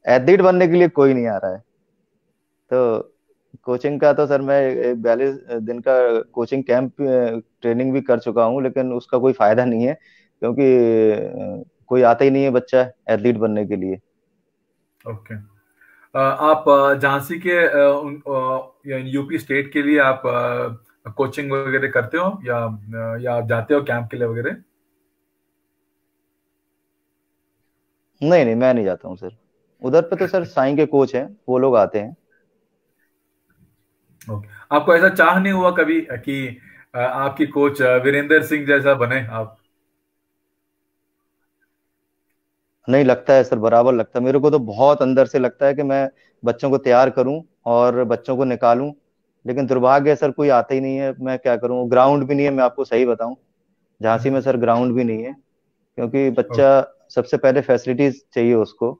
एथलीट बनने के लिए कोई नहीं आ रहा है। तो कोचिंग का तो सर मैं 42 दिन का कोचिंग कैंप ट्रेनिंग भी कर चुका हूँ, लेकिन उसका कोई फायदा नहीं है, क्योंकि कोई आता ही नहीं है बच्चा एथलीट बनने के लिए। ओके। आप झांसी के यूपी स्टेट के लिए आप कोचिंग वगैरह करते हो, या आप जाते हो कैंप के लिए वगैरह? नहीं नहीं, मैं नहीं जाता हूँ सर। उधर पे तो सर साईं के कोच हैं, वो लोग आते हैं। ओके। आपको ऐसा चाह नहीं हुआ कभी कि आपकी कोच वीरेंद्र सिंह जैसा बने आप? नहीं, लगता है सर, बराबर लगता है मेरे को। तो बहुत अंदर से लगता है कि मैं बच्चों को तैयार करूं और बच्चों को निकालूं, लेकिन दुर्भाग्य है सर, कोई आता ही नहीं है। मैं क्या करूं, ग्राउंड भी नहीं है, मैं आपको सही बताऊं। झांसी में सर ग्राउंड भी नहीं है, क्योंकि बच्चा, ओके। सबसे पहले फैसिलिटीज चाहिए उसको।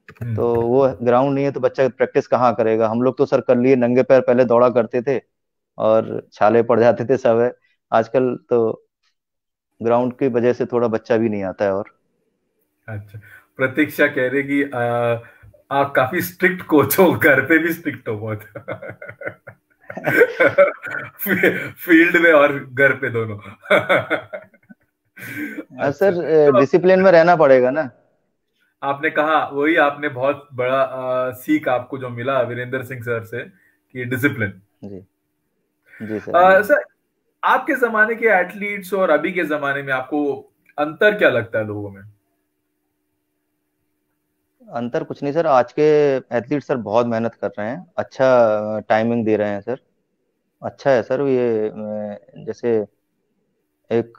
तो वो ग्राउंड नहीं है तो बच्चा प्रैक्टिस कहाँ करेगा। हम लोग तो सर कर लिए, नंगे पैर पहले दौड़ा करते थे और छाले पड़ जाते थे सब है। आजकल तो ग्राउंड की वजह से थोड़ा बच्चा भी नहीं आता है। और अच्छा। प्रतीक्षा कह रही कि आप काफी स्ट्रिक्ट कोच हो, घर पे भी स्ट्रिक्ट हो बहुत। फील्ड में और घर पे दोनों। अच्छा। सर तो डिसिप्लिन में रहना पड़ेगा ना। आपने कहा, वही आपने बहुत बड़ा सीख आपको जो मिला वीरेंद्र सिंह सर से, कि डिसिप्लिन। जी, जी सर, जी। सर, आपके जमाने के एथलीट्स और अभी के जमाने में आपको अंतर क्या लगता है लोगों में? अंतर कुछ नहीं सर, आज के एथलीट सर बहुत मेहनत कर रहे हैं, अच्छा टाइमिंग दे रहे हैं सर। अच्छा है सर ये। जैसे एक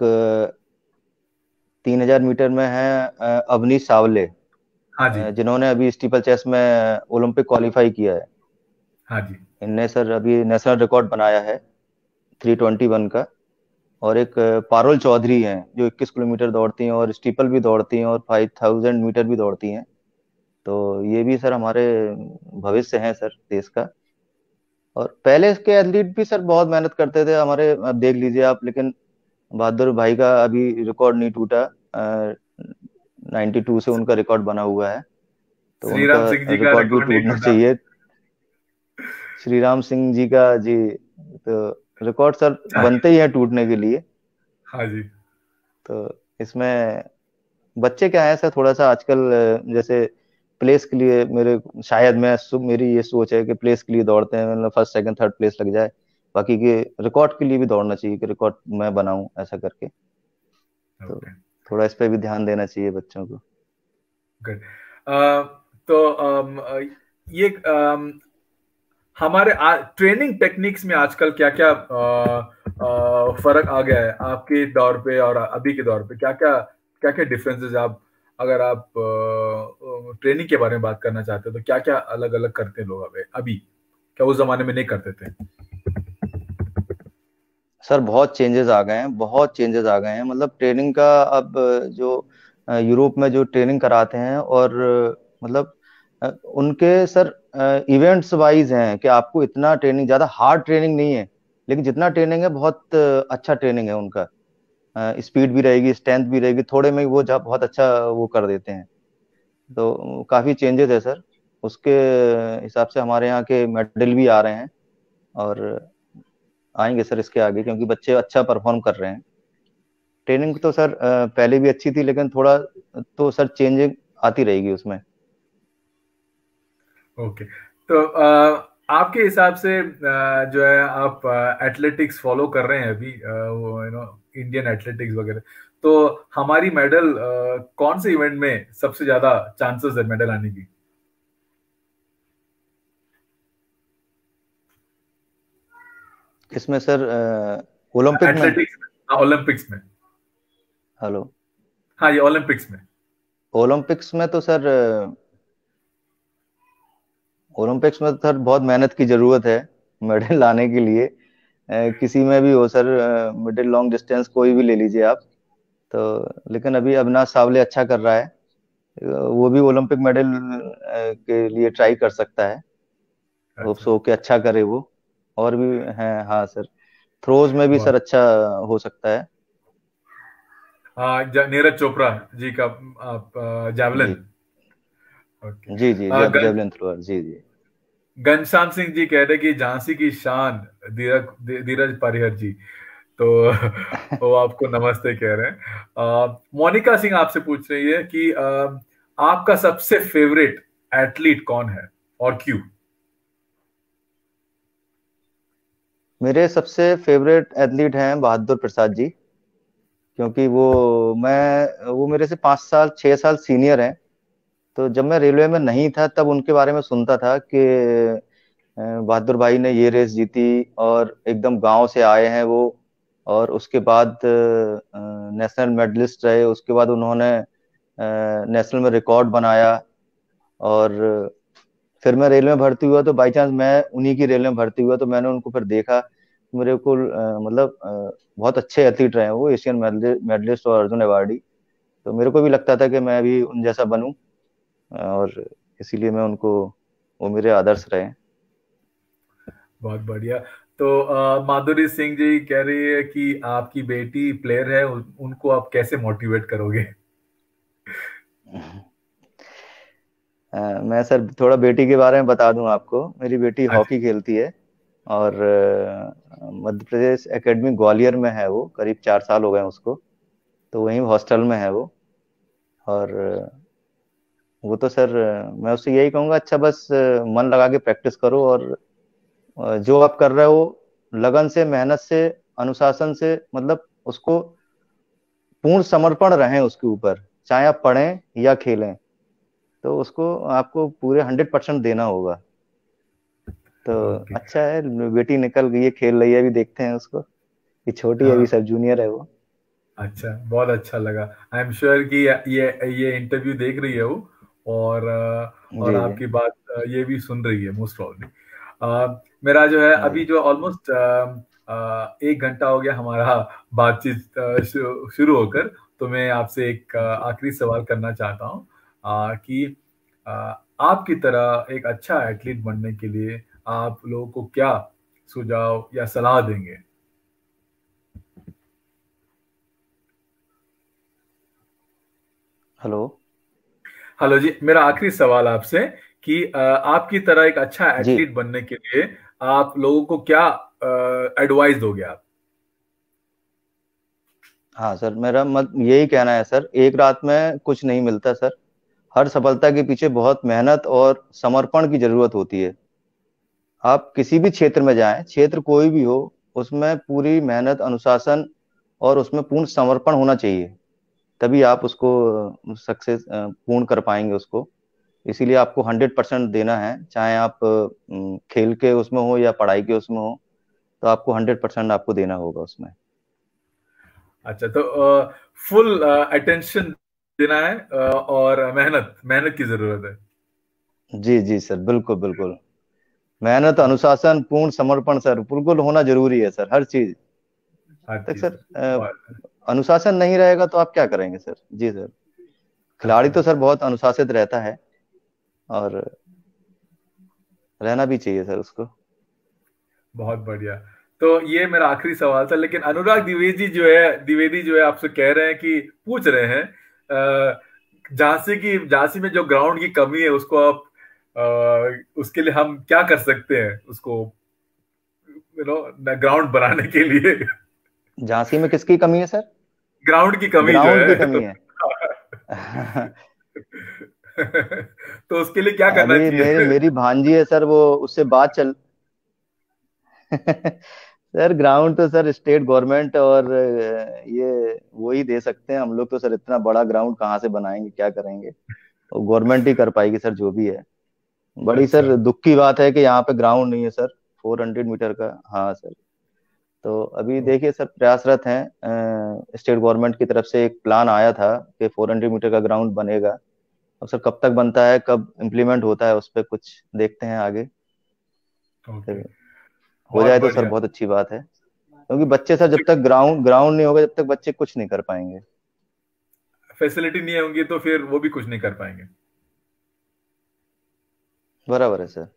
3,000 मीटर में है अवनीश सावले, हाँ जी। जिन्होंने अभी स्टीपल चेस में ओलंपिक क्वालिफाई किया है। हाँ जी। इनने सर अभी नेशनल रिकॉर्ड बनाया है 321 का। और एक पारुल चौधरी हैं, जो 21 किलोमीटर दौड़ती हैं और स्टीपल भी दौड़ती हैं और 5,000 मीटर भी दौड़ती हैं। तो ये भी सर हमारे भविष्य हैं सर देश का। और पहले के एथलीट भी सर बहुत मेहनत करते थे हमारे, अब देख लीजिए आप। लेकिन बहादुर भाई का अभी रिकॉर्ड नहीं टूटा। 92 से उनका रिकॉर्ड बना हुआ है, तो श्री राम उनका सिंह जी का रिकॉर्ड भी रिकॉर्ड नहीं टूटना टूटा। चाहिए। श्री राम सिंह जी का, जी। तो रिकॉर्ड सर बनते ही हैं टूटने के लिए। हाँ जी। तो इसमें बच्चे क्या है सर, थोड़ा सा आजकल जैसे प्लेस के लिए, शायद मेरी ये सोच है कि प्लेस के लिए दौड़ते हैं, मतलब फर्स्ट सेकंड थर्ड प्लेस लग जाए। बाकी के रिकॉर्ड के लिए भी दौड़ना चाहिए कि रिकॉर्ड मैं बनाऊं ऐसा करके। तो ओके। थोड़ा इस पे भी ध्यान देना चाहिए बच्चों को। गुड। तो ये हमारे ट्रेनिंग टेक्निक्स में आजकल क्या क्या फर्क आ गया है आपके दौर पे और अभी के दौर पे? क्या क्या डिफरेंसेस आप, अगर आप ट्रेनिंग के बारे में बात करना चाहते हो तो क्या क्या अलग अलग करते हैं लोग अभी अभी, क्या उस जमाने में नहीं करते थे? सर बहुत चेंजेस आ गए हैं, बहुत चेंजेस आ गए हैं। मतलब ट्रेनिंग का अब जो यूरोप में जो ट्रेनिंग कराते हैं, और मतलब उनके सर इवेंट्स वाइज हैं कि आपको इतना ट्रेनिंग, ज़्यादा हार्ड ट्रेनिंग नहीं है, लेकिन जितना ट्रेनिंग है बहुत अच्छा ट्रेनिंग है उनका। स्पीड भी रहेगी, स्ट्रेंथ भी रहेगी, थोड़े में ही वो बहुत अच्छा वो कर देते हैं। तो काफ़ी चेंजेस है सर। उसके हिसाब से हमारे यहाँ के मेडल भी आ रहे हैं, और आएंगे सर इसके आगे, क्योंकि बच्चे अच्छा परफॉर्म कर रहे हैं। ट्रेनिंग तो सर पहले भी अच्छी थी, लेकिन थोड़ा तो सर चेंजिंग आती रहेगी उसमें। ओके। तो आपके हिसाब से जो है आप एथलेटिक्स फॉलो कर रहे हैं अभी, वो इंडियन एथलेटिक्स वगैरह, तो हमारी मेडल कौन से इवेंट में सबसे ज्यादा चांसेस है मेडल आने की? इसमें सर ओलंपिक में। एथलेटिक्स में, हाँ, ओलंपिक्स में। हेलो। हाँ, ये ओलंपिक्स में। ओलंपिक्स में तो सर ओलंपिक्स में तो सर बहुत मेहनत की जरूरत है मेडल लाने के लिए। किसी में भी हो सर, मिडिल लॉन्ग डिस्टेंस कोई भी ले लीजिए आप। तो लेकिन अभी अविनाश सावले अच्छा कर रहा है। वो भी ओलंपिक मेडल के लिए ट्राई कर सकता है। होप्स अच्छा। हो कि अच्छा करे वो। और भी हैं, हाँ सर। थ्रोज में भी बहुत। सर अच्छा हो सकता है। हाँ, नीरज चोपड़ा जी का आप जी जावलिन। ओके। जी जी, जेवलिन थ्रोअर, जी जी। घनश्याम सिंह जी कह रहे कि झांसी की शान धीरज धीरज पारिहर जी, तो वो आपको नमस्ते कह रहे हैं। मोनिका सिंह आपसे पूछ रही है कि आपका सबसे फेवरेट एथलीट कौन है और क्यों? मेरे सबसे फेवरेट एथलीट हैं बहादुर प्रसाद जी। क्योंकि वो मेरे से 5 साल 6 साल सीनियर हैं। तो जब मैं रेलवे में नहीं था तब उनके बारे में सुनता था कि बहादुर भाई ने ये रेस जीती, और एकदम गांव से आए हैं वो। और उसके बाद नेशनल मेडलिस्ट रहे। उसके बाद उन्होंने नेशनल में रिकॉर्ड बनाया। और फिर मैं रेल में भर्ती हुआ, तो बाई चांस मैं उन्हीं की रेल में भर्ती हुआ, तो मैंने उनको फिर देखा। मेरे को मतलब बहुत अच्छे एथलीट रहे हैं वो, एशियन मेडलिस्ट और अर्जुन अवार्डी। तो मेरे को भी लगता था कि मैं भी उन जैसा बनूं, और इसीलिए मैं उनको, वो मेरे आदर्श रहे। बहुत बढ़िया। तो माधुरी सिंह जी कह रही है कि आपकी बेटी प्लेयर है, उनको आप कैसे मोटिवेट करोगे? मैं सर थोड़ा बेटी के बारे में बता दूं आपको। मेरी बेटी अच्छा। हॉकी खेलती है, और मध्य प्रदेश एकेडमी ग्वालियर में है वो। करीब 4 साल हो गए हैं उसको। तो वहीं हॉस्टल में है वो। और वो तो सर मैं उससे यही कहूंगा, अच्छा बस मन लगा के प्रैक्टिस करो, और जो आप कर रहे हो लगन से, मेहनत से, अनुशासन से, मतलब उसको पूर्ण समर्पण रहें उसके ऊपर। चाहे आप पढ़ें या खेलें, तो उसको आपको पूरे 100% देना होगा। तो ओके। अच्छा है, बेटी निकल गई है, खेल रही है, अभी देखते हैं उसको। ये छोटी है, अभी हाँ। सब जूनियर है वो। अच्छा, बहुत अच्छा लगा। आई एम श्योर कि ये इंटरव्यू देख रही है वो, और जी जी आपकी बात ये भी सुन रही है मोस्ट प्रॉब्ली। मेरा जो है जी। अभी जो ऑलमोस्ट 1 घंटा हो गया हमारा बातचीत शुरू होकर, तो मैं आपसे एक आखिरी सवाल करना चाहता हूँ कि अ, आपकी तरह एक अच्छा एथलीट बनने के लिए आप लोगों को क्या सुझाव या सलाह देंगे? हेलो। हेलो जी, मेरा आखिरी सवाल आपसे कि आपकी तरह एक अच्छा जी एथलीट बनने के लिए आप लोगों को क्या एडवाइस दोगे आप? हाँ सर, मेरा मत यही कहना है सर, एक रात में कुछ नहीं मिलता सर। हर सफलता के पीछे बहुत मेहनत और समर्पण की जरूरत होती है। आप किसी भी क्षेत्र में जाएं, क्षेत्र कोई भी हो, उसमें पूरी मेहनत, अनुशासन और उसमें पूर्ण समर्पण होना चाहिए। तभी आप उसको सक्सेस पूर्ण कर पाएंगे उसको। इसीलिए आपको 100% देना है, चाहे आप खेल के उसमें हो या पढ़ाई के उसमें हो, तो आपको 100% आपको देना होगा उसमें। अच्छा, तो फुल अटेंशन देना है, और मेहनत मेहनत की जरूरत है। जी जी सर, बिल्कुल बिल्कुल। मेहनत, अनुशासन, पूर्ण समर्पण सर, बिल्कुल होना जरूरी है सर, हर चीज। हर तक चीज। सर अनुशासन नहीं रहेगा तो आप क्या करेंगे सर? जी सर। खिलाड़ी अच्छा, तो सर बहुत अनुशासित रहता है, और रहना भी चाहिए सर उसको। बहुत बढ़िया। तो ये मेरा आखिरी सवाल था, लेकिन अनुराग द्विवेदी जो है आपसे कह रहे हैं कि पूछ रहे हैं, झांसी में जो ग्राउंड की कमी है उसको आप, उसके लिए हम क्या कर सकते हैं उसको, ग्राउंड बनाने के लिए। झांसी में किसकी कमी है सर? ग्राउंड की कमी जो ग्राउंड की है, कमी तो है। तो उसके लिए क्या करना अभी चाहिए? मेरी भांजी है सर, वो उससे बात चल सर ग्राउंड तो सर स्टेट गवर्नमेंट और ये वो ही दे सकते हैं। हम लोग तो सर इतना बड़ा ग्राउंड कहाँ से बनाएंगे, क्या करेंगे? वो गवर्नमेंट ही कर पाएगी सर, जो भी है। बड़ी अच्छा। सर दुख की बात है कि यहाँ पे ग्राउंड नहीं है सर, 400 मीटर का। हाँ सर। तो अभी देखिए सर, प्रयासरत हैं। स्टेट गवर्नमेंट की तरफ से एक प्लान आया था कि 400 मीटर का ग्राउंड बनेगा। अब सर कब तक बनता है, कब इम्प्लीमेंट होता है, उस पर कुछ देखते हैं आगे। ओके। फिर हो बहुत जाए तो सर बढ़िया। बहुत अच्छी बात है, क्योंकि बच्चे सर जब तक ग्राउंड ग्राउंड नहीं होगा, जब तक बच्चे कुछ नहीं कर पाएंगे। फैसिलिटी नहीं होंगी तो फिर वो भी कुछ नहीं कर पाएंगे। बराबर है सर।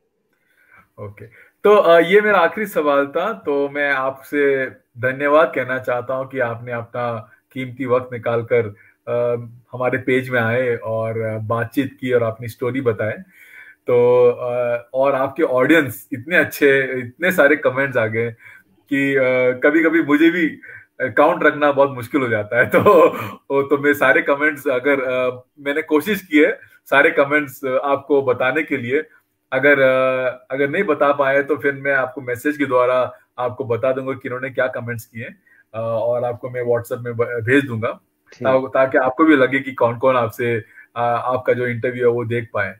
ओके। तो ये मेरा आखिरी सवाल था, तो मैं आपसे धन्यवाद कहना चाहता हूं कि आपने अपना कीमती वक्त निकालकर हमारे पेज में आए और बातचीत की और अपनी स्टोरी बताए। तो और आपके ऑडियंस इतने अच्छे, इतने सारे कमेंट्स आ गए कि कभी कभी मुझे भी काउंट रखना बहुत मुश्किल हो जाता है। तो मैं सारे कमेंट्स, अगर मैंने कोशिश की है सारे कमेंट्स आपको बताने के लिए। अगर नहीं बता पाए तो फिर मैं आपको मैसेज के द्वारा आपको बता दूंगा कि इन्होंने क्या कमेंट्स किए हैं, और आपको मैं व्हाट्सएप में भेज दूंगा, ठीक। ताकि आपको भी लगे कि कौन कौन आपसे आपका जो इंटरव्यू है वो देख पाए।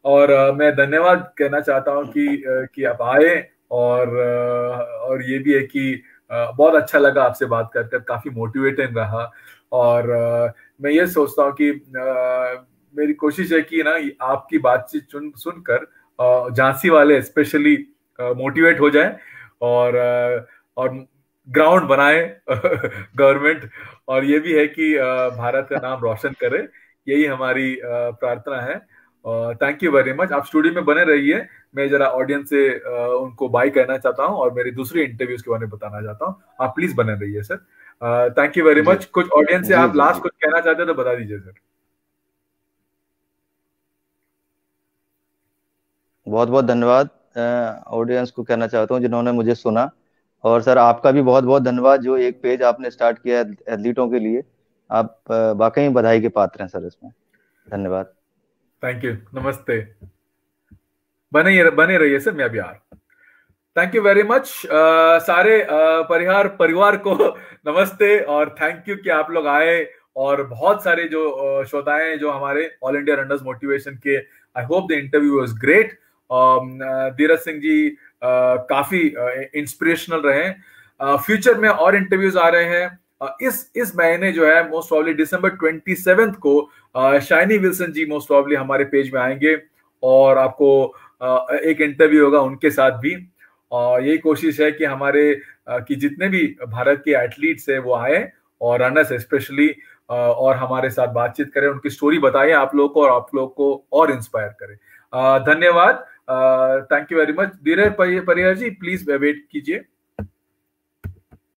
और मैं धन्यवाद कहना चाहता हूँ कि आप आए, और ये भी है कि बहुत अच्छा लगा आपसे बात कर कर, काफी मोटिवेटिंग रहा। और मैं ये सोचता हूँ कि मेरी कोशिश है कि ना आपकी बातचीत सुनकर झांसी वाले स्पेशली मोटिवेट हो जाए, और ग्राउंड बनाए गवर्नमेंट, और ये भी है कि भारत का नाम रोशन करे। यही हमारी प्रार्थना है। Thank you very much. आप स्टूडियो में बने रहिए। मैं जरा ऑडियंस से उनको बाय कहना चाहता हूँ और मेरी दूसरी इंटरव्यूज के बारे में बताना चाहता हूँ। आप प्लीज बने रहिए सर। थैंक यू वेरी जी मच। कुछ ऑडियंस से जी आप जी लास्ट जी। कुछ कहना चाहते हो तो बता दीजिए सर। बहुत बहुत धन्यवाद ऑडियंस को कहना चाहता हूँ जिन्होंने मुझे सुना। और सर आपका भी बहुत बहुत धन्यवाद, जो एक पेज आपने स्टार्ट किया है एथलीटों के लिए। आप वाकई में बधाई के पात्र हैं सर इसमें। धन्यवाद। Thank you. नमस्ते। बने रहिए सर, मैं अभी आ रहा हूँ। थैंक यू वेरी मच सारे परिवार को नमस्ते और थैंक यू कि आप लोग आए। और बहुत सारे जो श्रोताएं हैं जो हमारे ऑल इंडिया रनर्स मोटिवेशन के, I hope the interview was great. Dheeraj Singh ji काफी इंस्पिरेशनल रहे। फ्यूचर में और इंटरव्यूज आ रहे हैं। इस महीने जो है मोस्ट प्रॉब्ली दिसंबर 27 को शाइनी विल्सन जी मोस्ट प्रॉब्ली हमारे पेज में आएंगे, और आपको एक इंटरव्यू होगा उनके साथ भी। और यही कोशिश है कि हमारे कि जितने भी भारत के एथलीट्स हैं वो आए, और रनर्स स्पेशली, और हमारे साथ बातचीत करें, उनकी स्टोरी बताएं आप लोग को, और आप लोग को और इंस्पायर करें। धन्यवाद। Thank you very much. Dheeraj Parihar ji please wait कीजिए।